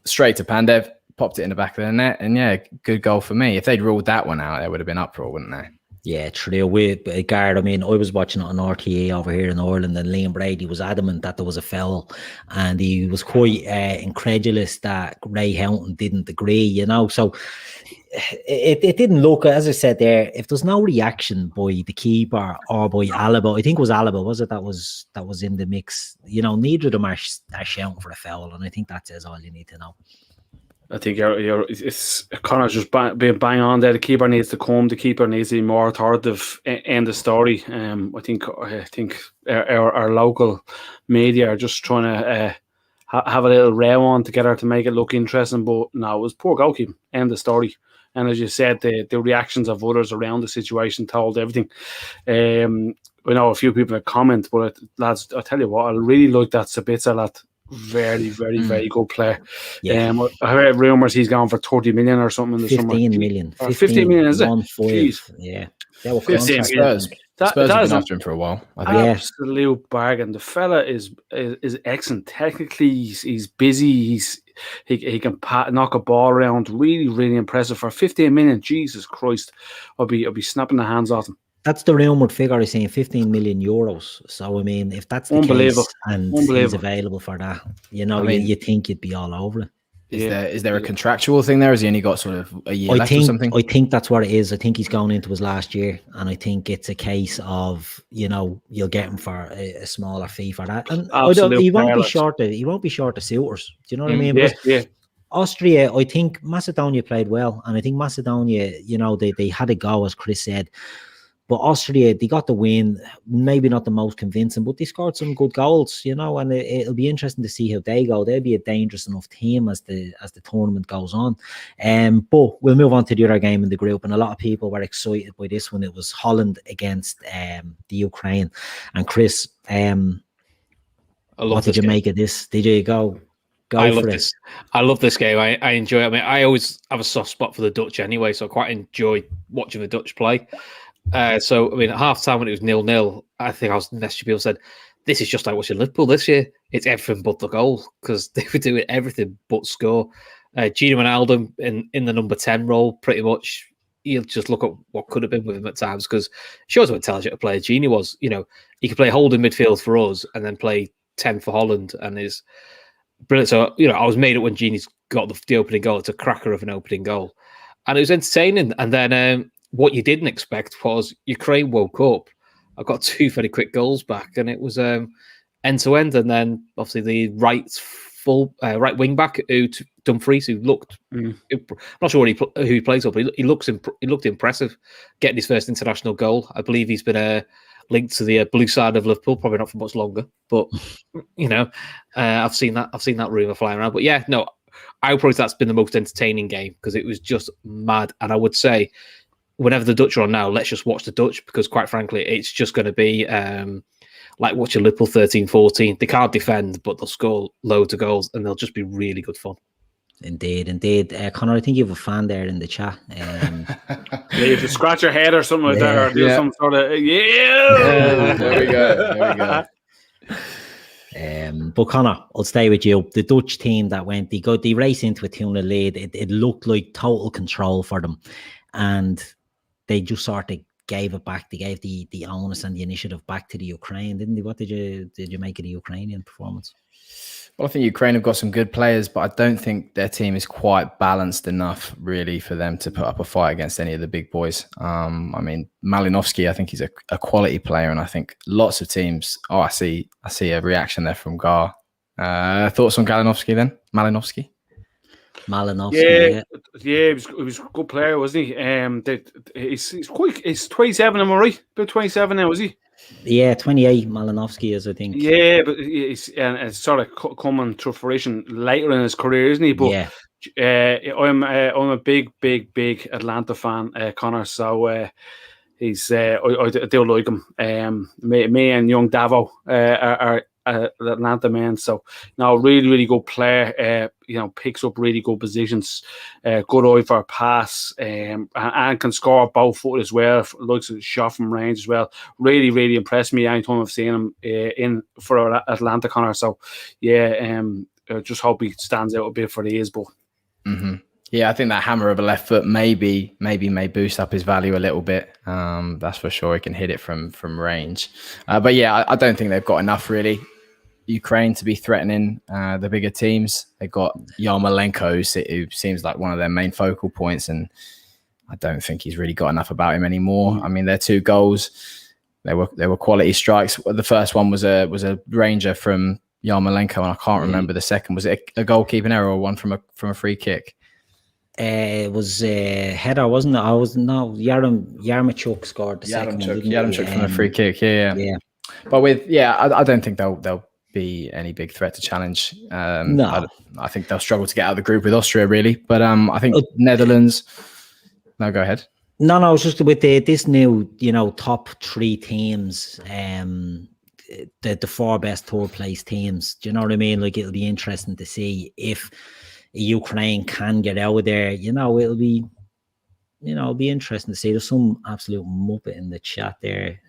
Speaker 4: straight to Pandev. Popped it in the back of the net, and good goal for me. If they'd ruled that one out, there would have been uproar, wouldn't there?
Speaker 1: Yeah, true. With Gar, I was watching it on RTA over here in Ireland, and Liam Brady was adamant that there was a foul, and he was quite incredulous that Ray Houghton didn't agree. So it didn't look, as I said there, if there's no reaction by the keeper or by Alaba, I think it was Alaba, was it, that was in the mix? Neither of them are shouting for a foul, and I think that says all you need to know.
Speaker 3: I think it's Conor's just being bang on there. The keeper needs to come. The keeper needs to be more authoritative in the story. I think our local media are just trying to have a little row on together to make it look interesting. But no, it was poor goalkeeping. End the story. And as you said, the reactions of others around the situation told everything. We know a few people have commented, but lads, I'll tell you what, I really like that Sabitzer lad. Very, very, very good player. Yeah. I heard rumours he's gone for 30 million or something.
Speaker 1: 15 million.
Speaker 3: 15 million, is it?
Speaker 1: Jeez. Yeah. That was
Speaker 3: 15 million.
Speaker 4: Spurs have been after him for a while.
Speaker 3: Absolute bargain. The fella is excellent. Technically, he's busy. He can knock a ball around. Really, really impressive. For 15 million, Jesus Christ, I'll be snapping the hands off him.
Speaker 1: That's the rumoured figure, is saying 15 million euros. So, if that's the case and he's available for that, you think you'd be all over it.
Speaker 4: Is there a contractual thing there? Has he only got sort of a year left or something?
Speaker 1: I think that's what it is. I think he's going into his last year, and I think it's a case of, you'll get him for a smaller fee for that. And he won't be short of suitors. Do you know what I mean?
Speaker 3: Yeah.
Speaker 1: Austria, I think Macedonia played well, and I think Macedonia, they had a go, as Chris said. But Austria, they got the win, maybe not the most convincing, but they scored some good goals, and it'll be interesting to see how they go. They'll be a dangerous enough team as the tournament goes on. But we'll move on to the other game in the group, and a lot of people were excited by this one. It was Holland against the Ukraine. And Chris, what did you make of this? Did you go for it?
Speaker 2: I love this game. I enjoy it. I mean, I always have a soft spot for the Dutch anyway, so I quite enjoy watching the Dutch play. So, I mean, at half-time when it was 0-0, I think I was next to people said, this is just like watching Liverpool this year. It's everything but the goal, because they were doing everything but score. Gino Wijnaldum in the number 10 role, pretty much, you'll just look at what could have been with him at times, because shows how intelligent a player Gino was. He could play holding midfield for us and then play 10 for Holland, and is brilliant. So, I was made up when Gino's got the opening goal. It's a cracker of an opening goal. And it was entertaining. And then what you didn't expect was Ukraine woke up. I got 2 very quick goals back, and it was end to end. And then obviously the right wing back, Dumfries, who looked, I'm not sure who he plays for, but he looked impressive, getting his first international goal. I believe he's been linked to the blue side of Liverpool, probably not for much longer, but I've seen that rumor flying around. But yeah, no, I would probably say that's been the most entertaining game, because it was just mad. And I would say, whenever the Dutch are on now, let's just watch the Dutch, because quite frankly, it's just going to be like watching Liverpool 13-14. They can't defend, but they'll score loads of goals, and they'll just be really good fun.
Speaker 1: Indeed. Conor, I think you have a fan there in the chat.
Speaker 3: You have to scratch your head or something like that, or do some sort of
Speaker 4: There we go.
Speaker 1: But Conor, I'll stay with you. The Dutch team that went, they raced into a 2-0 lead. It looked like total control for them, and they just sort of gave it back. They gave the onus and the initiative back to the Ukraine, didn't they? What did you make of the Ukrainian performance?
Speaker 4: Well, I think Ukraine have got some good players, but I don't think their team is quite balanced enough, really, for them to put up a fight against any of the big boys. I mean, Malinovsky, I think he's a quality player, and I think lots of teams. Oh, I see a reaction there from Gar. Thoughts on Malinovsky then? Malinovsky.
Speaker 1: Yeah,
Speaker 3: he was a good player, wasn't he? He's 27, am I right? About 27 now, is he?
Speaker 1: Yeah, 28 Malinovsky is, I think.
Speaker 3: Yeah, but it's sort of coming to fruition later in his career, isn't he? But yeah. I'm a big Atlanta fan, Conor. So he's I do like him. Me and young Davo are Atlanta men. So really good player. Picks up really good positions. Good eye for a pass, and can score both foot as well. Looks at shot from range as well. Really impressed me anytime I've seen him in for Atlanta, Conor. So yeah, I just hope he stands out a bit for the years, but.
Speaker 4: Mm-hmm. Yeah, I think that hammer of a left foot maybe may boost up his value a little bit. That's for sure. He can hit it from range. But yeah, I don't think they've got enough really. Ukraine to be threatening the bigger teams. They've got Yarmolenko, who seems like one of their main focal points, and I don't think he's really got enough about him anymore. I mean, their 2 goals, they were quality strikes. The first one was a ranger from Yarmolenko, and I can't remember the second. Was it a goalkeeping error or one from a free kick?
Speaker 1: It was a header, wasn't it? Yaremchuk scored the second one.
Speaker 4: Yaremchuk from a free kick, yeah. But I don't think they'll be any big threat to challenge. No, I think they'll struggle to get out of the group with Austria, really. But I think Netherlands. No, go ahead.
Speaker 1: No, it's just with this new, top 3 teams. The 4 best third place teams. Do you know what I mean? Like, it'll be interesting to see if Ukraine can get out of there. It'll be interesting to see. There's some absolute muppet in the chat there.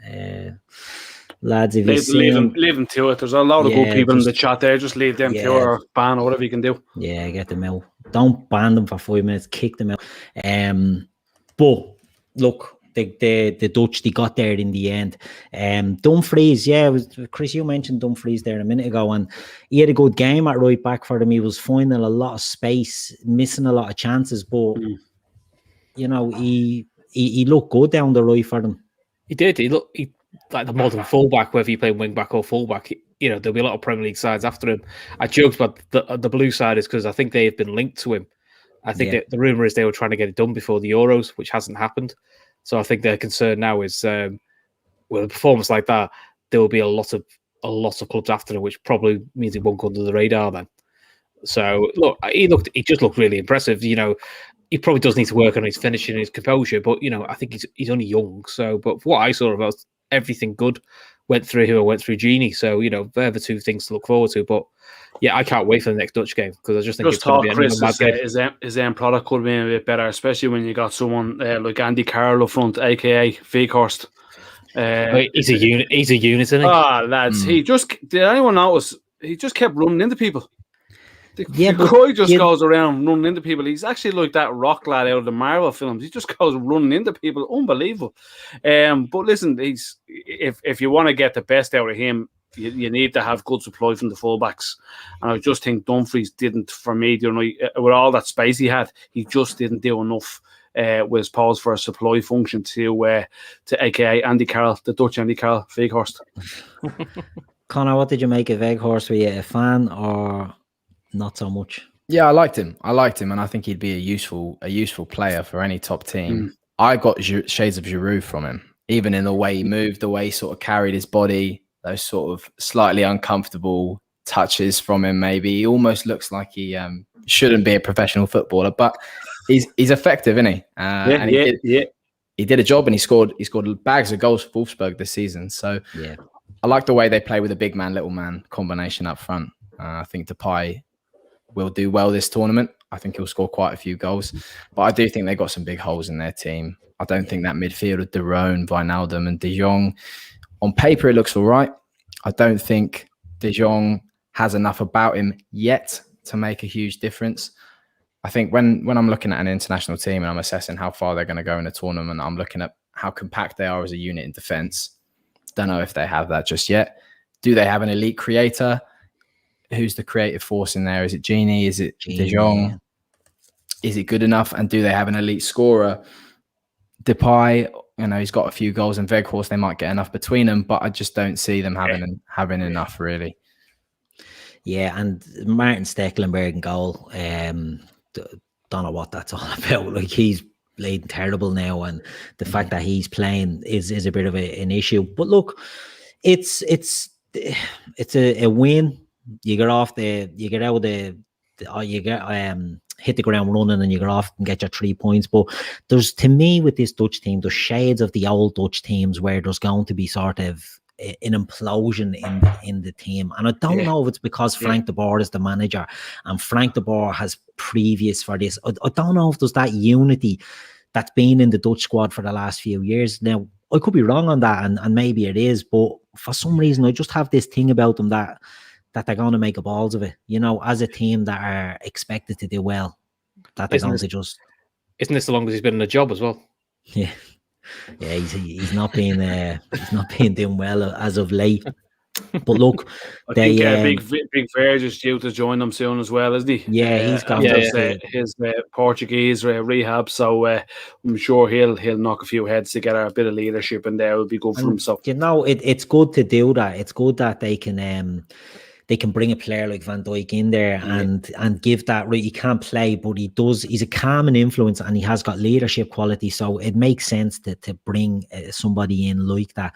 Speaker 1: Lads, if you
Speaker 3: leave them to it. There's a lot of good people in the chat there. Just leave them to it, or ban or whatever you can do.
Speaker 1: Yeah, get them out. Don't ban them for 5 minutes. Kick them out. But look, the Dutch, they got there in the end. Dumfries, Chris, you mentioned Dumfries there a minute ago, and he had a good game at right back for them. He was finding a lot of space, missing a lot of chances, but he looked good down the right for them.
Speaker 2: He did. He like the modern fullback, whether you play wing back or fullback. there'll be a lot of Premier League sides after him. I joked about the blue side is because I think they've been linked to him. I think that the rumor is they were trying to get it done before the Euros, which hasn't happened. So I think their concern now is with a performance like that, there will be a lot of clubs after him, which probably means it won't go under the radar then. So look, he just looked really impressive. He probably does need to work on his finishing, his composure, but I think he's only young. So, but what I saw of us, everything good. Went through him, went through Genie. So they're the two things to look forward to. But yeah, I can't wait for the next Dutch game because I just think it's going to be another mad game.
Speaker 3: His end product could have been a bit better, especially when you got someone like Andy Carroll up front, aka Veghorst.
Speaker 2: He's a unit. He's a unit, isn't he?
Speaker 3: Lads, did anyone notice? He just kept running into people. The guy goes around running into people. He's actually like that rock lad out of the Marvel films. He just goes running into people. Unbelievable. But listen, if you want to get the best out of him, you need to have good supply from the fullbacks. And I just think Dumfries didn't, for me, with all that space he had, he just didn't do enough with his pause for a supply function to aka Andy Carroll, the Dutch Andy Carroll, Veghorst.
Speaker 1: Conor, what did you make of Veghorst? Were you a fan or not so much?
Speaker 4: Yeah, I liked him, and I think he'd be a useful player for any top team. I got shades of Giroud from him, even in the way he moved, the way he sort of carried his body, those sort of slightly uncomfortable touches from him. Maybe he almost looks like he shouldn't be a professional footballer, but he's effective, isn't he? He did a job, and he scored bags of goals for Wolfsburg this season. So I like the way they play with a big man, little man combination up front. I think Depay will do well this tournament. I think he'll score quite a few goals, but I do think they got some big holes in their team. I don't think that midfield of De Roon, Wijnaldum and De Jong, on paper it looks all right. I don't think De Jong has enough about him yet to make a huge difference. I think when I'm looking at an international team and I'm assessing how far they're going to go in a tournament, I'm looking at how compact they are as a unit in defence. Don't know if they have that just yet. Do they have an elite creator? Who's the creative force in there? Is it Genie? Is it De Jong? Is it good enough? And do they have an elite scorer? Depay, he's got a few goals, and Veghorst, they might get enough between them, but I just don't see them having enough, really.
Speaker 1: Yeah, and Martin Stecklenberg in goal, don't know what that's all about. Like, he's playing terrible now, and the fact that he's playing is a bit of an issue. But look, it's a win. You get off hit the ground running, and you get off and get your 3 points. But there's, to me, with this Dutch team, there's shades of the old Dutch teams where there's going to be sort of an implosion in the team. And I don't know if it's because Frank de Boer is the manager and Frank de Boer has previous for this. I don't know if there's that unity that's been in the Dutch squad for the last few years. Now, I could be wrong on that, and maybe it is, but for some reason, I just have this thing about them that they're going to make a balls of it, as a team that are expected to do well, that they're going to just...
Speaker 2: Isn't this the longest he's been in a job as well?
Speaker 1: Yeah, he's not been doing well as of late. But look,
Speaker 3: I think Big Verge is due to join them soon as well, isn't he?
Speaker 1: Yeah, he's got
Speaker 3: his Portuguese rehab, so I'm sure he'll knock a few heads together. A bit of leadership in there will be good for him. So
Speaker 1: it's good to do that. It's good that they can bring a player like Van Dijk in there and give that. Right, he can't play, but he's a calming influence, and he has got leadership quality, so it makes sense to bring somebody in like that.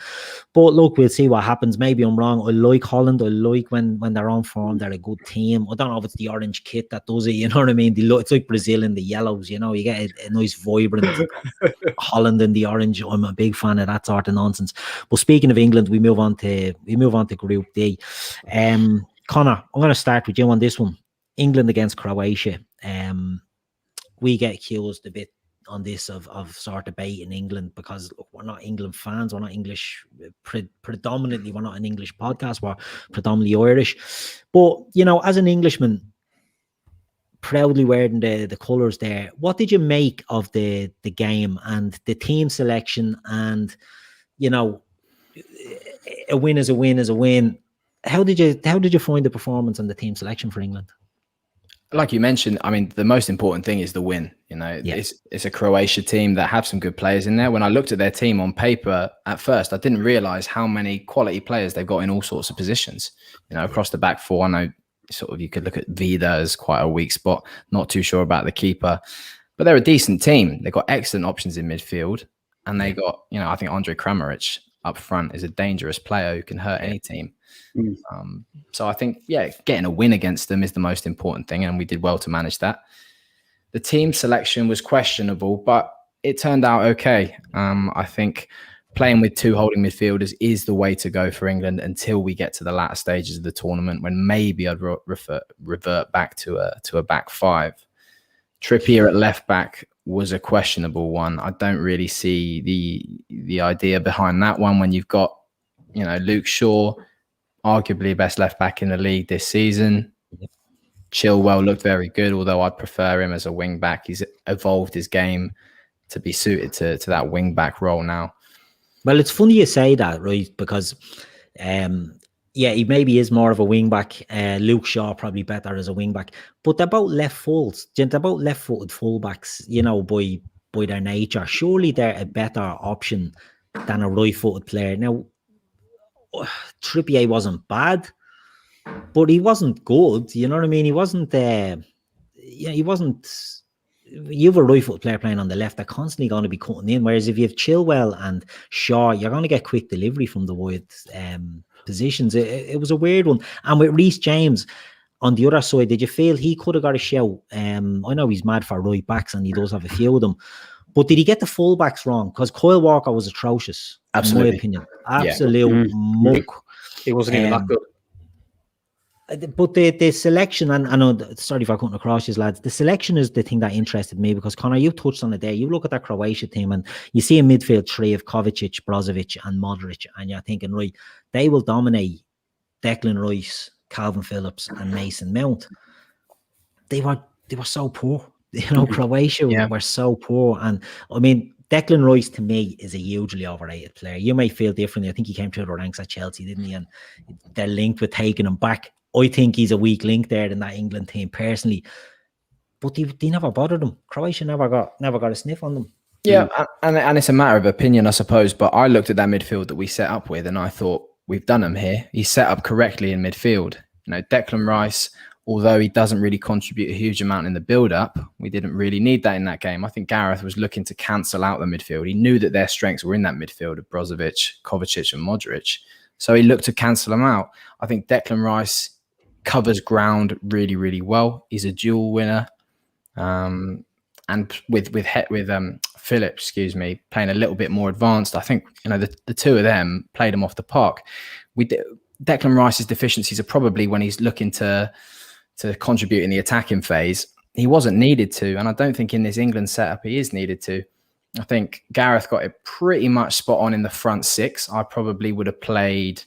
Speaker 1: But look, we'll see what happens. Maybe I'm wrong. I like Holland. I like when they're on form, they're a good team. I don't know if it's the orange kit that does it, you know what I mean? It's like Brazil in the yellows, you get a nice vibrant Holland in the orange. I'm a big fan of that sort of nonsense. But speaking of England, we move on to Group D. Conor, I'm going to start with you on this one. England against Croatia. We get accused a bit on this of sort of baiting England because, look, we're not England fans. We're not English. Predominantly, we're not an English podcast. We're predominantly Irish. But, as an Englishman, proudly wearing the colours there, what did you make of the game and the team selection? And, a win is a win is a win. How did you find the performance and the team selection for England?
Speaker 4: like you mentioned, I mean, the most important thing is the win. You know, it's a Croatia team that have some good players in there. When I looked at their team on paper at first, I didn't realize how many quality players they've got in all sorts of positions. You know, across the back four, I know sort of you could look at Vida as quite a weak spot. Not too sure about the keeper, but they're a decent team. They've got excellent options in midfield, and they got, you know, I think Andre Kramaric up front is a dangerous player who can hurt any team. So I think, getting a win against them is the most important thing, and we did well to manage that. The team selection was questionable, but it turned out okay. I think playing with two holding midfielders is the way to go for England until we get to the latter stages of the tournament, when maybe I'd revert back to a back five. Trippier at left back was a questionable one. I don't really see the idea behind that one when you've got, you know, Luke Shaw, arguably best left back in the league this season. Chilwell looked very good, although I'd prefer him as a wing back. He's evolved his game to be suited to that wing back role now.
Speaker 1: Well, it's funny you say that, right? Because he maybe is more of a wing back. Luke Shaw probably better as a wing back. But they're about left-footed fullbacks, you know, by their nature. Surely they're a better option than a right-footed player. Now, Trippier wasn't bad, but he wasn't good. You know what I mean? He wasn't. He wasn't. You have a right-footed player playing on the left. They're constantly going to be cutting in. Whereas if you have Chilwell and Shaw, you're going to get quick delivery from the wide positions. It was a weird one. And with Reece James on the other side, did you feel he could have got a shout? I know he's mad for right backs, and he does have a few of them. But did he get the fullbacks wrong? Because Kyle Walker was atrocious,
Speaker 4: absolutely,
Speaker 1: in my opinion. Absolute muck.
Speaker 2: He wasn't even that good.
Speaker 1: But the selection, and I know, sorry if I couldn't across you, lads, the selection is the thing that interested me, because Conor, you touched on it there. You look at that Croatia team and you see a midfield three of Kovacic, Brozovic and Modric, and you're thinking, right, they will dominate Declan Rice, Calvin Phillips and Mason Mount. They were so poor. You know, Croatia were so poor. And I mean, Declan Rice to me is a hugely overrated player. You may feel differently. I think he came through the ranks at Chelsea, didn't he? And they're linked with taking him back. I think he's a weak link there in that England team personally, but they never bothered him. Croatia never got a sniff on them.
Speaker 4: Yeah, and it's a matter of opinion, I suppose. But I looked at that midfield that we set up with, and I thought, we've done him here. He's set up correctly in midfield. You know, Declan Rice, although he doesn't really contribute a huge amount in the build-up, we didn't really need that in that game. I think Gareth was looking to cancel out the midfield. He knew that their strengths were in that midfield of Brozovic, Kovacic, and Modric, so he looked to cancel them out. I think Declan Rice covers ground really, really well. He's a duel winner, and with Phillips, playing a little bit more advanced. I think, you know, the two of them played him off the park. Declan Rice's deficiencies are probably when he's looking to contribute in the attacking phase. He wasn't needed to, and I don't think in this England setup he is needed to. I think Gareth got it pretty much spot on in the front six. I probably would have played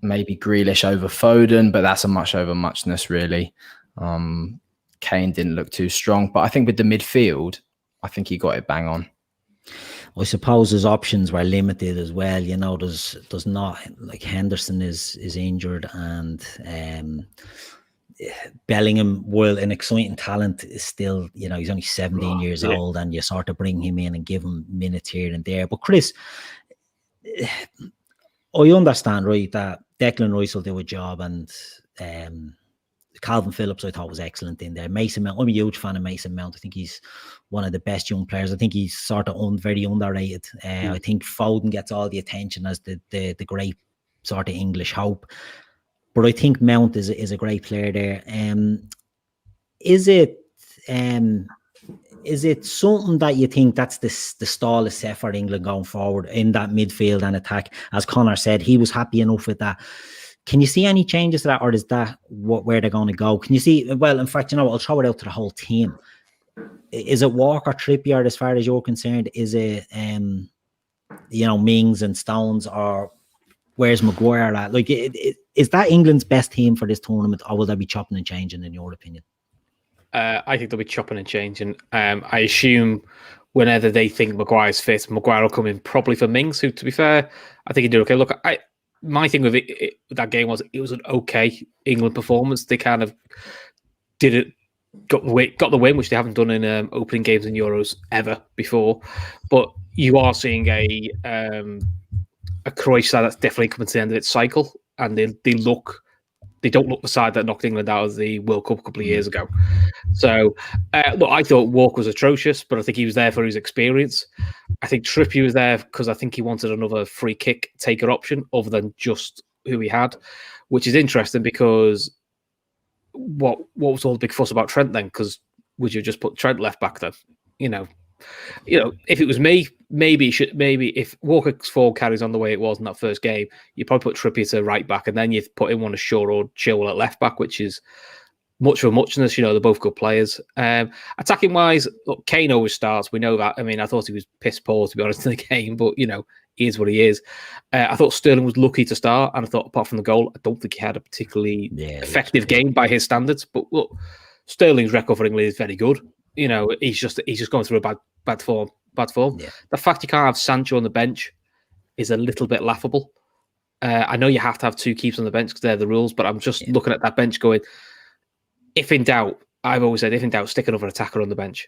Speaker 4: maybe Grealish over Foden, but that's a much over muchness, really. Kane didn't look too strong, but I think with the midfield, I think he got it bang on.
Speaker 1: I suppose his options were limited as well. You know, there's not, like, Henderson is injured, and Bellingham, while an exciting talent, is still, you know, he's only 17 years old, and you sort of bring him in and give him minutes here and there. But Chris, I understand, right, that Declan Rice will do a job, and Calvin Phillips I thought was excellent in there. Mason Mount, I'm a huge fan of Mason Mount. I think he's one of the best young players. I think he's sort of very underrated. I think Foden gets all the attention as the great sort of English hope, but I think Mount is a great player there. Is it something that you think that's the stall is set for England going forward in that midfield and attack? As Conor said, he was happy enough with that. Can you see any changes to that, or is that where they're going to go? Can you see, well, in fact, you know, I'll throw it out to the whole team. Is it Walker, Trippier, as far as you're concerned? Is it, you know, Mings and Stones, or where's Maguire at? Like, is that England's best team for this tournament, or will they be chopping and changing, in your opinion?
Speaker 2: I think they'll be chopping and changing. I assume whenever they think Maguire's fit, Maguire will come in probably for Mings, who, to be fair, I think he did okay. Look, my thing with that game was it was an okay England performance. They kind of did it got the win, which they haven't done in opening games in Euros ever before. But you are seeing a Croatia side that's definitely coming to the end of its cycle, and they don't look the side that knocked England out of the World Cup a couple of years ago. So, look, I thought Walker was atrocious, but I think he was there for his experience. I think Trippier was there because I think he wanted another free kick taker option other than just who he had, which is interesting because what was all the big fuss about Trent then? Because would you just put Trent left back then? You know, if it was me, maybe if Walker's form carries on the way it was in that first game, you probably put Trippier to right back, and then you put in one of Shaw or Chilwell at left back, which is much for muchness. They're both good players. Attacking wise, look, Kane always starts. We know that. I mean, I thought he was piss poor, to be honest, in the game, but he is what he is. I thought Sterling was lucky to start, and I thought apart from the goal, I don't think he had a particularly effective game by his standards. But look, Sterling's record for England is very good. He's just going through a bad form. Yeah. The fact you can't have Sancho on the bench is a little bit laughable. I know you have to have two keepers on the bench because they're the rules, but I'm just looking at that bench going, if in doubt, I've always said, if in doubt, stick another attacker on the bench.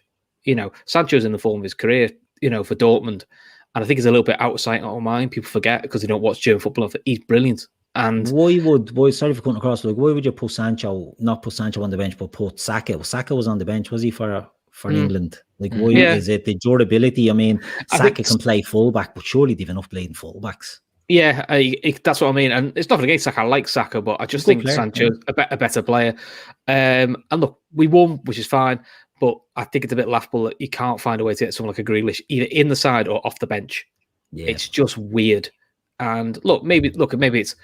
Speaker 2: Sancho's in the form of his career, for Dortmund. And I think he's a little bit out of sight, out of mind. People forget because they don't watch German football. He's brilliant. And
Speaker 1: sorry for cutting across, why would you not put Sancho on the bench, but put Saka? Well, Saka was on the bench, was he, for England? Why is it the durability? I mean, Saka can play fullback, but surely they've enough playing fullbacks.
Speaker 2: Yeah, that's what I mean. And it's nothing against Saka. I like Saka, but I just think Sancho's a better player. And look, we won, which is fine. But I think it's a bit laughable that you can't find a way to get someone like a Grealish either in the side or off the bench. Yeah. It's just weird. And look, maybe it's,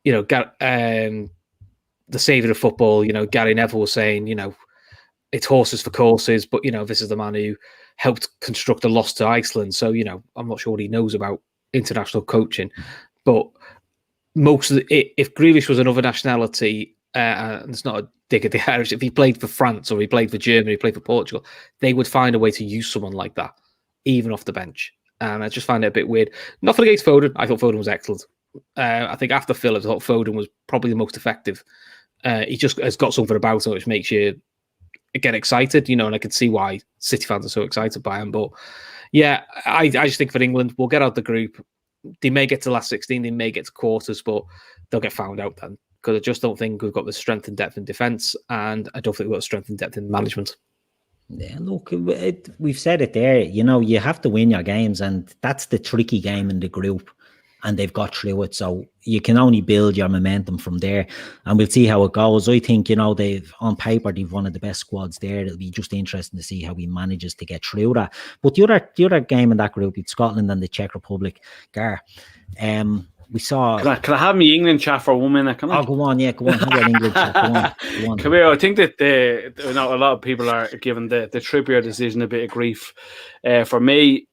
Speaker 2: the saviour of football. Gary Neville was saying, it's horses for courses, but this is the man who helped construct a loss to Iceland. So I'm not sure what he knows about international coaching, but most of if Grealish was another nationality, and it's not a dig at the Irish, if he played for France or he played for Germany, he played for Portugal, they would find a way to use someone like that, even off the bench. And I just find it a bit weird. Nothing against Foden. I thought Foden was excellent. I think after Phillips, I thought Foden was probably the most effective. He just has got something about him which makes you get excited, and I can see why City fans are so excited by him. But yeah, I just think for England, we'll get out the group. They may get to last 16, they may get to quarters, but they'll get found out then. Because I just don't think we've got the strength and depth in defence, and I don't think we've got strength and depth in management.
Speaker 1: Yeah, look, we've said it there. You have to win your games, and that's the tricky game in the group, and they've got through it. So you can only build your momentum from there, and we'll see how it goes. I think, they've on paper, they've one of the best squads there. It'll be just interesting to see how he manages to get through that. But the other game in that group, it's Scotland and the Czech Republic. Gar, we saw.
Speaker 3: Can I have me England chat for 1 minute? Can I?
Speaker 1: Go on. Have your England chat. Go on.
Speaker 3: Come here. I think that a lot of people are giving the Trippier decision a bit of grief. For me,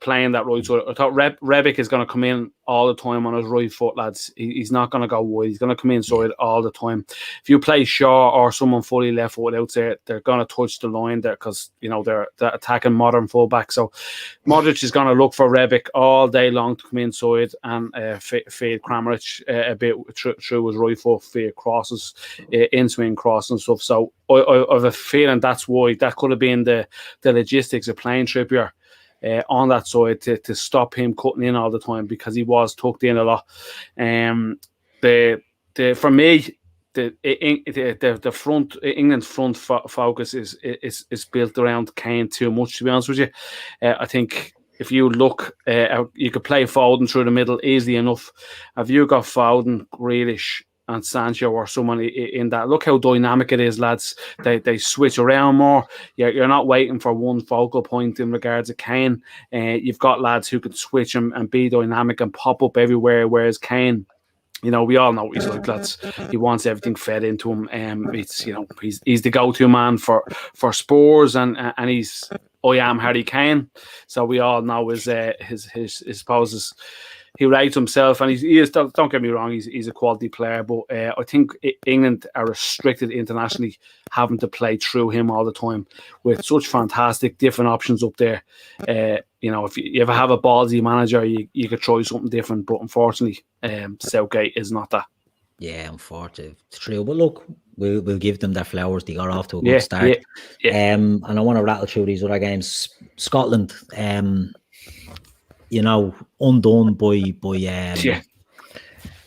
Speaker 3: playing that right foot, I thought Rebic is going to come in all the time on his right foot, lads. He's not going to go wide. He's going to come inside all the time. If you play Shaw or someone fully left foot out there, they're going to touch the line there because they're attacking modern fullback. So Modric is going to look for Rebic all day long to come inside and feed Kramaric a bit through his right foot, feed crosses, in-swing cross and stuff. So I have a feeling that's why that could have been the logistics of playing Trippier on that side to stop him cutting in all the time, because he was tucked in a lot. For me, the front England's front focus is built around Kane too much, to be honest with you. I think if you look, you could play Foden through the middle easily enough. Have you got Foden, Grealish, and Sancho or someone in that? Look how dynamic it is, lads. They switch around more. You're not waiting for one focal point in regards to Kane. You've got lads who can switch and be dynamic and pop up everywhere, whereas Kane, we all know what he's like, lads. He wants everything fed into him. It's he's the go-to man for Spurs, and he's I am Harry Kane. So we all know his poses. He rates himself, and he is. Don't get me wrong, he's a quality player, but I think England are restricted internationally, having to play through him all the time with such fantastic different options up there. If you ever have a ballsy manager, you could try something different, but unfortunately, Southgate is not that.
Speaker 1: Yeah, unfortunately, it's true. But look, we'll give them their flowers. They got off to a good start. And I want to rattle through these other games. Scotland, undone by.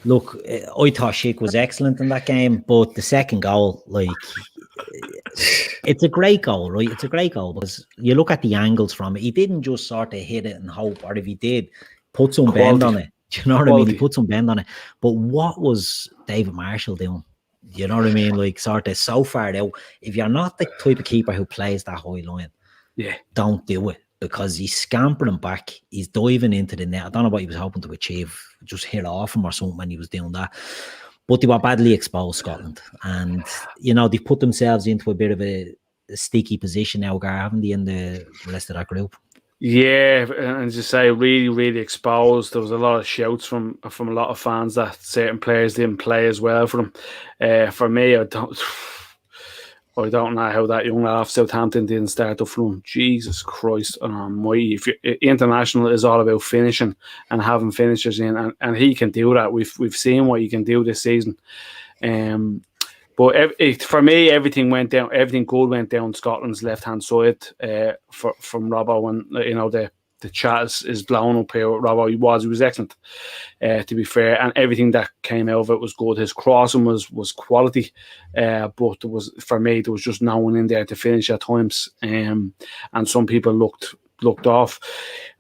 Speaker 1: Look, I thought Schick was excellent in that game, but the second goal, it's a great goal, right? It's a great goal because you look at the angles from it. He didn't just sort of hit it and hope, or if he did, put some bend on it. Do you know what I mean? He put some bend on it. But what was David Marshall doing? You know what I mean? Sort of so far out. If you're not the type of keeper who plays that high line, don't do it. Because he's scampering back, he's diving into the net. I don't know what he was hoping to achieve, just hit off him or something when he was doing that. But they were badly exposed, Scotland. And, they put themselves into a bit of a sticky position now, Gar, haven't they, in the rest of that group?
Speaker 3: Yeah, and as you say, really, really exposed. There was a lot of shouts from a lot of fans that certain players didn't play as well for them. For me, I don't know how that young lad off Southampton didn't start up from him. Jesus Christ. International is all about finishing and having finishers in, and he can do that. We've seen what he can do this season. But for me, everything good went down Scotland's left-hand side from Robbo when, the chat is blown up here with Robbo. He was excellent, to be fair, and everything that came out of it was good. His crossing was quality, but there was just no one in there to finish at times, and some people looked off.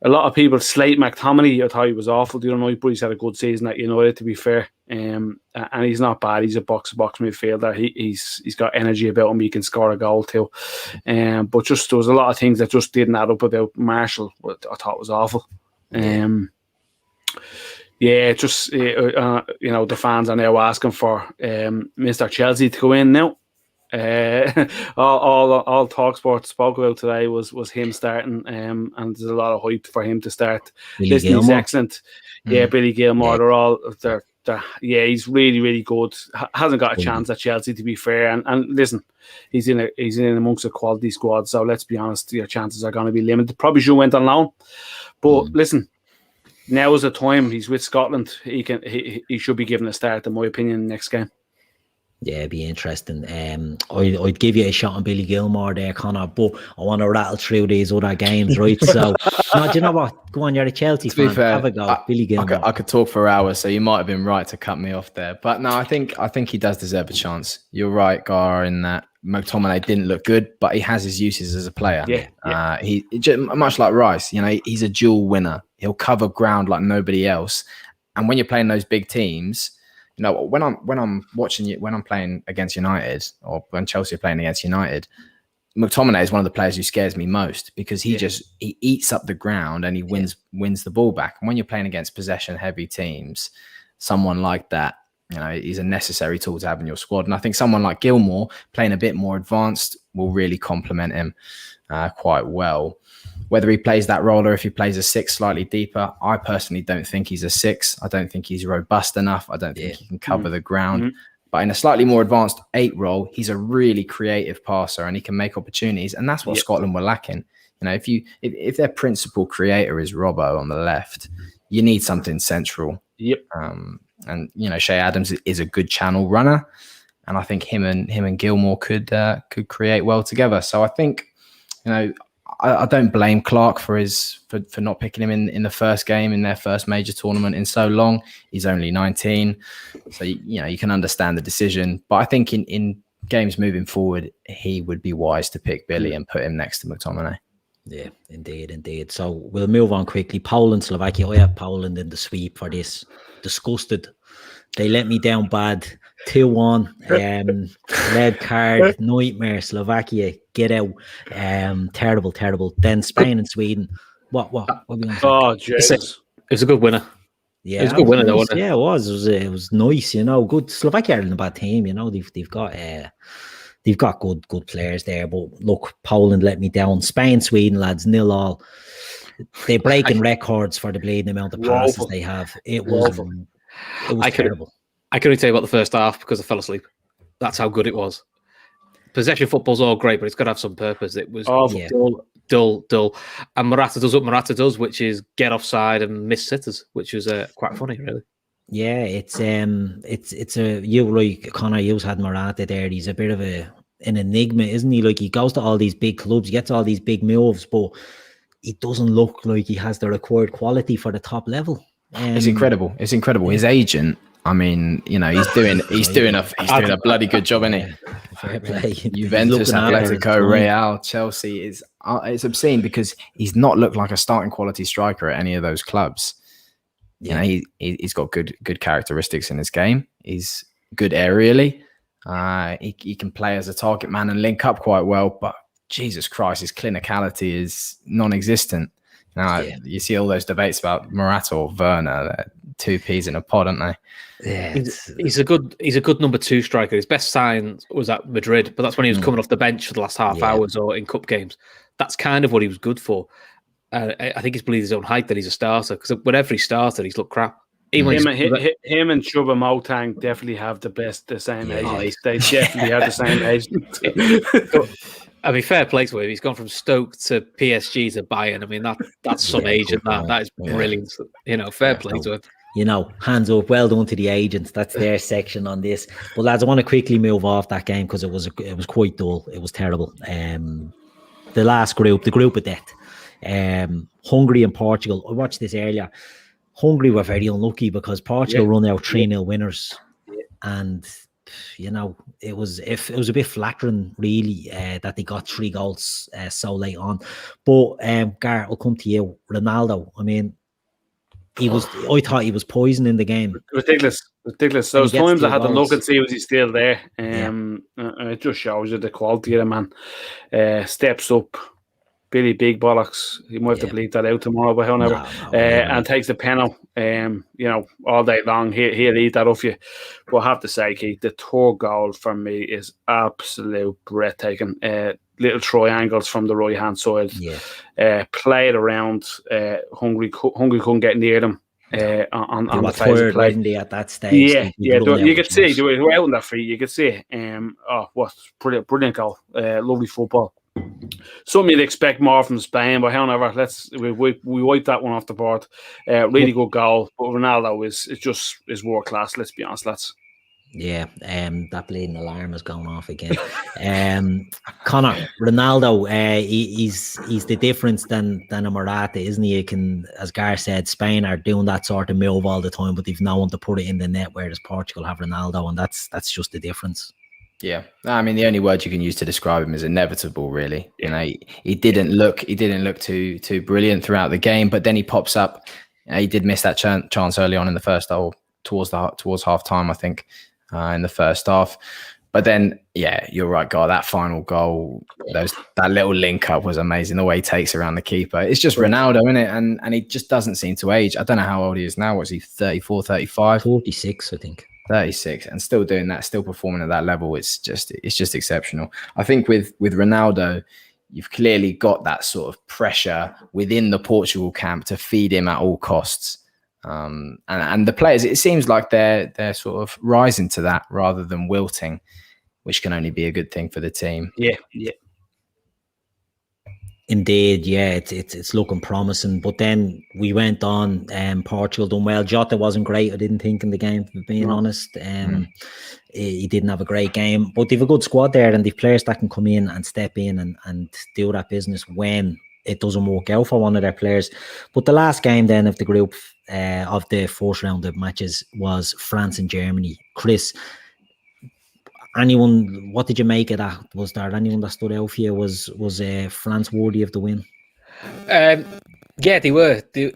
Speaker 3: A lot of people slate McTominay. I thought he was awful the other night, but he's had a good season at United, to be fair. And he's not bad. He's a box-to-box midfielder. He's got energy about him. He can score a goal too. But just there was a lot of things that just didn't add up about Marshall. What I thought was awful. The fans are now asking for Mr. Chelsea to go in now. All TalkSport spoke about today was him starting, and there's a lot of hype for him to start. He's excellent. Billy Gilmour. He's really, really good. Hasn't got a chance at Chelsea, to be fair. And listen, he's in amongst a quality squad. So let's be honest, your chances are going to be limited. Probably should have went on loan, but listen, now is the time. He's with Scotland. He should be given a start, in my opinion, next game.
Speaker 1: Yeah, it'd be interesting. I'd give you a shot on Billy Gilmour there, Conor, but I want to rattle through these other games, right? So, no, do you know what? Go on, you're a Chelsea fan.
Speaker 4: Fair,
Speaker 1: have a go, Billy Gilmour.
Speaker 4: I could talk for hours, so you might have been right to cut me off there. But no, I think he does deserve a chance. You're right, Gar, in that McTominay didn't look good, but he has his uses as a player. He much like Rice, he's a dual winner. He'll cover ground like nobody else. And when you're playing those big teams, when I'm watching you, when I'm playing against United, or when Chelsea are playing against United, McTominay is one of the players who scares me most because he eats up the ground and he wins the ball back. And when you're playing against possession heavy teams, someone like that, he's a necessary tool to have in your squad. And I think someone like Gilmour playing a bit more advanced will really complement him quite well. Whether he plays that role or if he plays a 6 slightly deeper, I personally don't think he's a 6. I don't think he's robust enough. I don't think he can cover the ground. Mm-hmm. But in a slightly more advanced 8 role, he's a really creative passer and he can make opportunities. And that's what Scotland were lacking. If their principal creator is Robbo on the left, you need something central. Yep. And Shea Adams is a good channel runner, and I think him and Gilmour could create well together. So I think I don't blame Clark for not picking him in the first game in their first major tournament in so long. He's only 19, so you can understand the decision. But I think in games moving forward, he would be wise to pick Billy and put him next to McTominay.
Speaker 1: Yeah, indeed. So we'll move on quickly. Poland, Slovakia. I have Poland in the sweep for this. Disgusted. They let me down bad. 2-1. Red card. Nightmare. Slovakia. Get out. Terrible. Then Spain and Sweden. What we going to say?
Speaker 3: Oh, Jesus.
Speaker 2: It was a good winner.
Speaker 1: Yeah,
Speaker 2: it was a good winner, though, wasn't it?
Speaker 1: Yeah, it was. It was nice, Good. Slovakia aren't a bad team, They've got good players there, but look, Poland let me down. Spain, Sweden, lads, 0-0. They're breaking records for the bleeding amount of passes they have. It was terrible.
Speaker 2: I can only tell you about the first half because I fell asleep. That's how good it was. Possession football's all great, but it's got to have some purpose. It was dull. And Morata does what Morata does, which is get offside and miss sitters, which was quite funny, really.
Speaker 1: Yeah, it's a you like Conor. You had Morata there. He's a bit of an enigma, isn't he? Like he goes to all these big clubs, he gets all these big moves, but he doesn't look like he has the required quality for the top level.
Speaker 4: It's incredible. It's incredible. His agent, I mean, you know, he's doing a bloody good job, isn't he?
Speaker 1: Fair play.
Speaker 4: Juventus, Atletico, Real, Chelsea it's obscene because he's not looked like a starting quality striker at any of those clubs.
Speaker 1: Yeah.
Speaker 4: You know, he's got good characteristics in his game. He's good aerially. He can play as a target man and link up quite well, but Jesus Christ, his clinicality is non-existent. Now, you see all those debates about Morata or Werner, they're two peas in a pod, aren't they?
Speaker 1: Yeah,
Speaker 2: he's a good number 2 striker. His best sign was at Madrid, but that's when he was coming off the bench for the last half hours or in cup games. That's kind of what he was good for. I think he's believed his own height that he's a starter, because whenever he started, he's looked crap.
Speaker 3: Him and Chuba Motang definitely have the same age. They definitely have the same age.
Speaker 2: I mean, fair play to him. He's gone from Stoke to PSG to Bayern. I mean, that's some age in that. That is brilliant. You know, fair play to him.
Speaker 1: You know, hands up, well done to the agents. That's their section on this. But lads, I want to quickly move off that game because it was quite dull. It was terrible. The last group, the group of death. Hungary and Portugal. I watched this earlier. Hungary were very unlucky because Portugal run out 3-0 winners, and you know it was a bit flattering really that they got 3 goals so late on. But Gar, I'll come to you. Ronaldo. I mean, I thought he was poisoning the game.
Speaker 3: Ridiculous. Those times I had to look and see was he still there. It just shows you the quality of the man. Steps up. Billy Big Bollocks. He might have to bleep that out tomorrow, but however, and takes the penalty. You know, all day long. He'll eat that off you. But I have to say, Keith, the 3rd goal for me is absolute breathtaking. Little triangles from the right hand side. Played around. Hungary couldn't get near them. On the phase of play.
Speaker 1: At that stage.
Speaker 3: You could see they were out on their feet. You could see. What brilliant goal. Lovely football. Something you'd expect more from Spain, but however, we wipe that one off the board. Really good goal, but Ronaldo is world class. Let's be honest, lads.
Speaker 1: Yeah, that bleeding alarm is going off again. Conor, Ronaldo, he's the difference than a Morata, isn't he? As Gar said, Spain are doing that sort of move all the time, but they've no one to put it in the net, whereas Portugal have Ronaldo, and that's just the difference.
Speaker 4: Yeah, I mean the only word you can use to describe him is inevitable. Really, you know, he didn't look too brilliant throughout the game, but then he pops up. He did miss that chance early on in the first half, towards half time, I think, in the first half. But then, you're right, God. That final goal, that little link up was amazing. The way he takes around the keeper, it's just Ronaldo, isn't it? And he just doesn't seem to age. I don't know how old he is now. Was he 34, 35?
Speaker 1: 46, I think.
Speaker 4: 36, and still doing that, still performing at that level. It's just exceptional. I think with Ronaldo, you've clearly got that sort of pressure within the Portugal camp to feed him at all costs. And the players, it seems like they're sort of rising to that rather than wilting, which can only be a good thing for the team.
Speaker 3: Yeah.
Speaker 1: Indeed, it's looking promising. But then we went on, Portugal done well. Jota wasn't great, I didn't think, in the game, for being honest. He didn't have a great game. But they've a good squad there, and they've players that can come in and step in and do that business when it doesn't work out for one of their players. But the last game then of the group, of the first round of matches, was France and Germany. Chris, what did you make of that? Was there anyone that stood out for you? Was France worthy of the win?
Speaker 2: Yeah, they were. They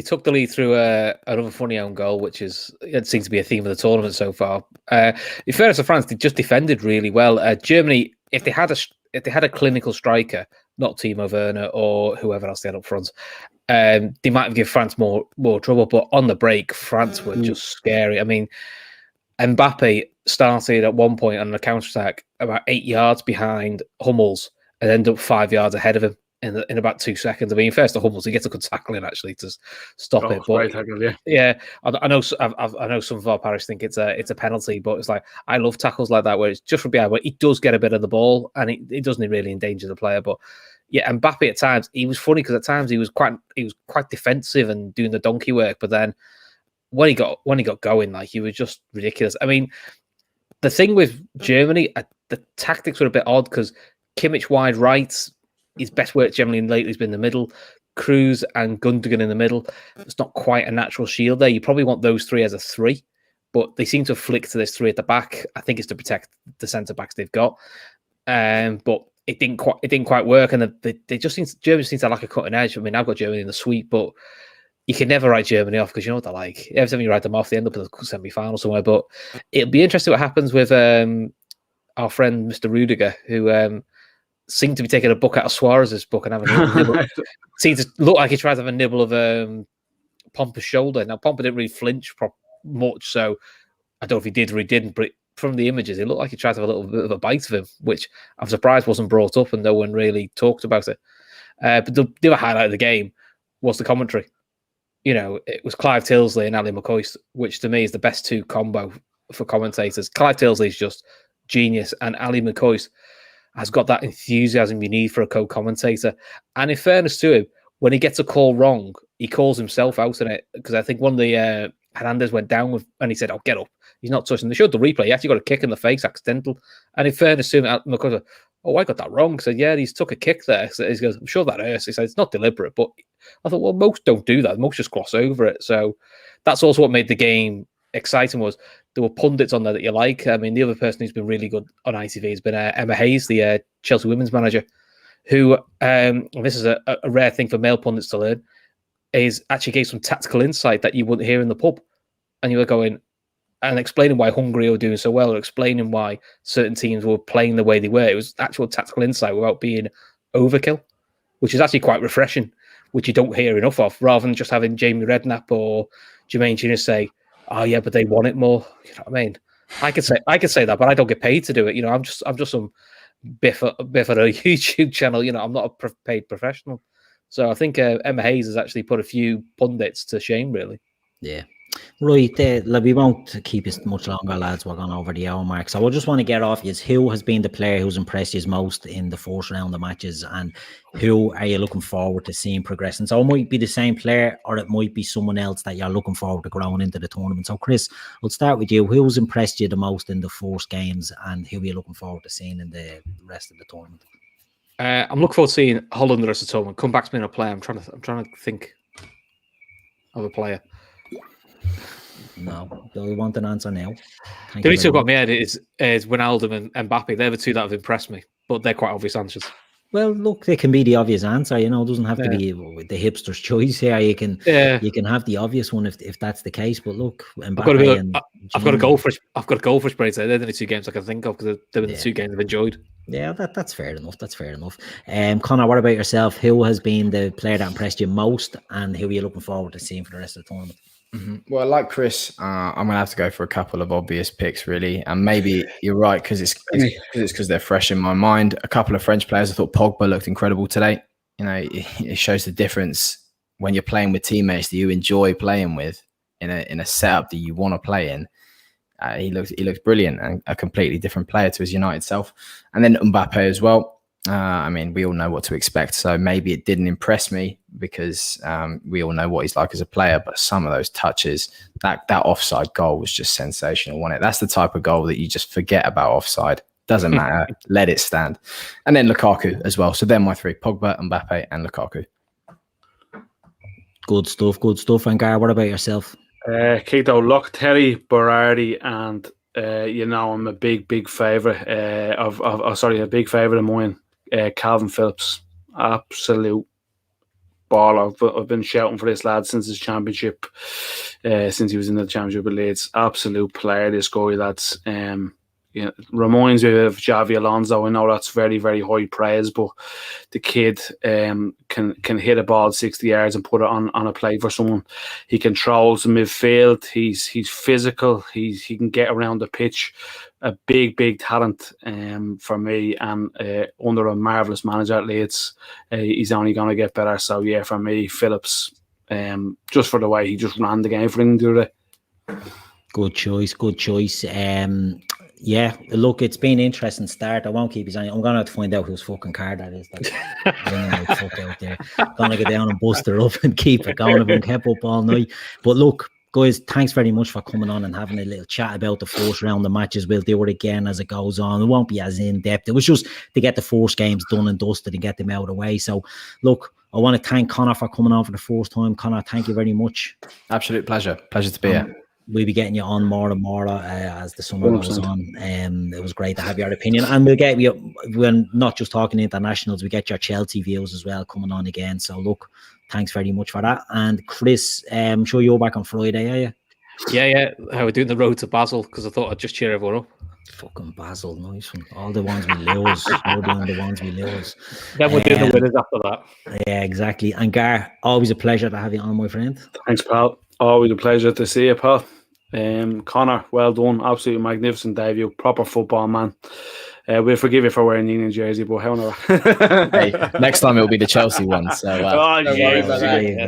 Speaker 2: took the lead through another funny own goal, which it seems to be a theme of the tournament so far. In fairness to France, they just defended really well. Germany, if they had a clinical striker, not Timo Werner or whoever else they had up front, they might have given France more trouble. But on the break, France were just scary. I mean, Mbappe started at one point on a counter-attack about 8 yards behind Hummels and ended up 5 yards ahead of him in about 2 seconds. I mean, first to Hummels, he gets a good tackle in actually to stop it. But I know some of our parish think it's a penalty, but it's like, I love tackles like that where it's just from behind, but he does get a bit of the ball and it doesn't really endanger the player. But yeah, Mbappe at times, he was funny because at times he was quite defensive and doing the donkey work, but then when he got going, like, he was just ridiculous. I mean, the thing with Germany, the tactics were a bit odd because Kimmich wide right, his best work generally lately has been the middle. Cruz and Gundogan in the middle. It's not quite a natural shield there. You probably want those three as a three, but they seem to flick to this three at the back. I think it's to protect the centre backs they've got. But it didn't quite work, and Germany seems to lack a cutting edge. I mean, I've got Germany in the sweep, but you can never write Germany off because you know what they're like. Every time you write them off, they end up in the semi-final somewhere. But it'll be interesting what happens with our friend Mr. Rudiger, who seemed to be taking a book out of Suarez's book and having a nibble. Seemed to look like he tried to have a nibble of Pompa's shoulder. Now, Pompa didn't really flinch much, so I don't know if he did or he didn't, but from the images, it looked like he tried to have a little bit of a bite of him, which I'm surprised wasn't brought up and no one really talked about it. But the other highlight of the game was the commentary. You know, it was Clive Tilsley and Ali McCoist, which to me is the best two combo for commentators. Clive Tilsley is just genius, and Ali McCoist has got that enthusiasm you need for a co-commentator. And in fairness to him, when he gets a call wrong, he calls himself out on it. Because I think one of the Hernandez went down with, and he said, "Oh, get up." He's not touching. They showed the replay. He actually got a kick in the face, accidental. And in fairness to him, McCoist said, "Oh, I got that wrong." He said, "Yeah, he's took a kick there." So he goes, "I'm sure that hurts." He said, "It's not deliberate." But I thought, well, most don't do that. Most just gloss over it. So that's also what made the game exciting, was there were pundits on there that you like. I mean, the other person who's been really good on ITV has been Emma Hayes, the Chelsea women's manager, who, and this is a rare thing for male pundits to learn, is actually gave some tactical insight that you wouldn't hear in the pub. And you were going and explaining why Hungary were doing so well, or explaining why certain teams were playing the way they were. It was actual tactical insight without being overkill, which is actually quite refreshing, which you don't hear enough of, rather than just having Jamie Redknapp or Jermaine Genius say, "Oh yeah, but they want it more." You know what I mean? I could say that, but I don't get paid to do it. You know, I'm just some biff at a YouTube channel. You know, I'm not a paid professional. So I think Emma Hayes has actually put a few pundits to shame, really.
Speaker 1: Yeah. Right, we won't keep us much longer, lads. We're going over the hour mark. So I just want to get off you. Who has been the player who's impressed you most in the first round of matches, and who are you looking forward to seeing progressing? So it might be the same player, or it might be someone else that you're looking forward to growing into the tournament. So Chris, I'll start with you. Who's impressed you the most in the first games, and who are you looking forward to seeing in the rest of the tournament?
Speaker 2: I'm looking forward to seeing Holland the rest of the tournament. Come back to me in a player. I'm trying to think of a player.
Speaker 1: No, do you want an answer now?
Speaker 2: The only two I've got in my head is Wijnaldum and Mbappe. They're the two that have impressed me, but they're quite obvious answers.
Speaker 1: Well, look, they can be the obvious answer. You know, it doesn't have to be the hipster's choice here. You can have the obvious one if that's the case. But look, Mbappe
Speaker 2: I've got a goldfish brain. They're the only two games I can think of because they're the two games I've enjoyed.
Speaker 1: Yeah, that's fair enough. That's fair enough. Conor, what about yourself? Who has been the player that impressed you most, and who are you looking forward to seeing for the rest of the tournament?
Speaker 4: Mm-hmm. Well, like Chris, I'm going to have to go for a couple of obvious picks, really. And maybe you're right because it's they're fresh in my mind. A couple of French players. I thought Pogba looked incredible today. You know, it shows the difference when you're playing with teammates that you enjoy playing with in a setup that you want to play in. He looks brilliant and a completely different player to his United self. And then Mbappe as well. I mean, we all know what to expect. So maybe it didn't impress me because we all know what he's like as a player. But some of those touches, that offside goal was just sensational, wasn't it? That's the type of goal that you just forget about offside. Doesn't matter. Let it stand. And then Lukaku as well. So they're my three: Pogba, Mbappe, and Lukaku.
Speaker 1: Good stuff. And Gar, what about yourself?
Speaker 3: Keto, Locatelli, Berardi, and I'm a big favourite a big favourite of mine. Calvin Phillips, absolute baller. I've been shouting for this lad since his championship, since he was in the championship with Leeds. Absolute player, this guy. That's reminds me of Xavi Alonso. I know that's very, very high praise, but the kid can hit a ball 60 yards and put it on a play for someone. He controls the midfield. He's physical. He can get around the pitch. A big talent for me, and under a marvellous manager at Leeds, he's only going to get better. So yeah, for me, Phillips, just for the way he just ran the game for England the other day.
Speaker 1: Good choice. Yeah, look, it's been an interesting start. I won't keep his eye. I'm going to have to find out whose fucking card that is. Fuck out there. I'm going to go down and bust her up and keep it going. I've been kept up all night. But look, guys, thanks very much for coming on and having a little chat about the first round of matches. We'll do it again as it goes on. It won't be as in-depth. It was just to get the first games done and dusted and get them out of the way. So, look, I want to thank Conor for coming on for the first time. Conor, thank you very much.
Speaker 4: Absolute pleasure. Pleasure to be here.
Speaker 1: We'll be getting you on more and more as the summer goes on. It was great to have your opinion. And we'll get you, we're not just talking internationals, we get your Chelsea views as well coming on again. So, look, thanks very much for that. And Chris, I'm sure you're back on Friday, are you?
Speaker 2: Yeah. We're doing the road to Basel because I thought I'd just cheer everyone up.
Speaker 1: Fucking Basel, nice one. All the ones we lose. You're doing the ones we lose.
Speaker 2: Then we're doing the winners after that.
Speaker 1: Yeah, exactly. And Gar, always a pleasure to have you on, my friend.
Speaker 3: Thanks, pal. Always a pleasure to see you, pal. Conor, well done. Absolutely magnificent debut. Proper football, man. We'll forgive you for wearing the England jersey, but how not?
Speaker 4: Hey, next time it'll be the Chelsea one. So,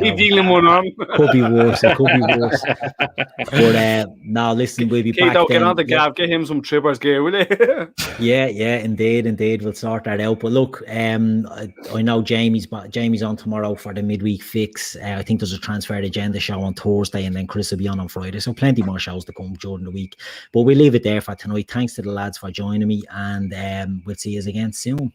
Speaker 3: keep dealing one on.
Speaker 1: Could be worse. It could be worse. But now, listen, we'll be back.
Speaker 3: Get on the Gav. Get him some Trippers gear, will you?
Speaker 1: Yeah, indeed. We'll sort that out. But look, I know Jamie's on tomorrow for the midweek fix. I think there's a transfer agenda show on Thursday, and then Chris will be on Friday. So plenty more shows to come during the week. But we'll leave it there for tonight. Thanks to the lads for joining me, and we'll see you again soon.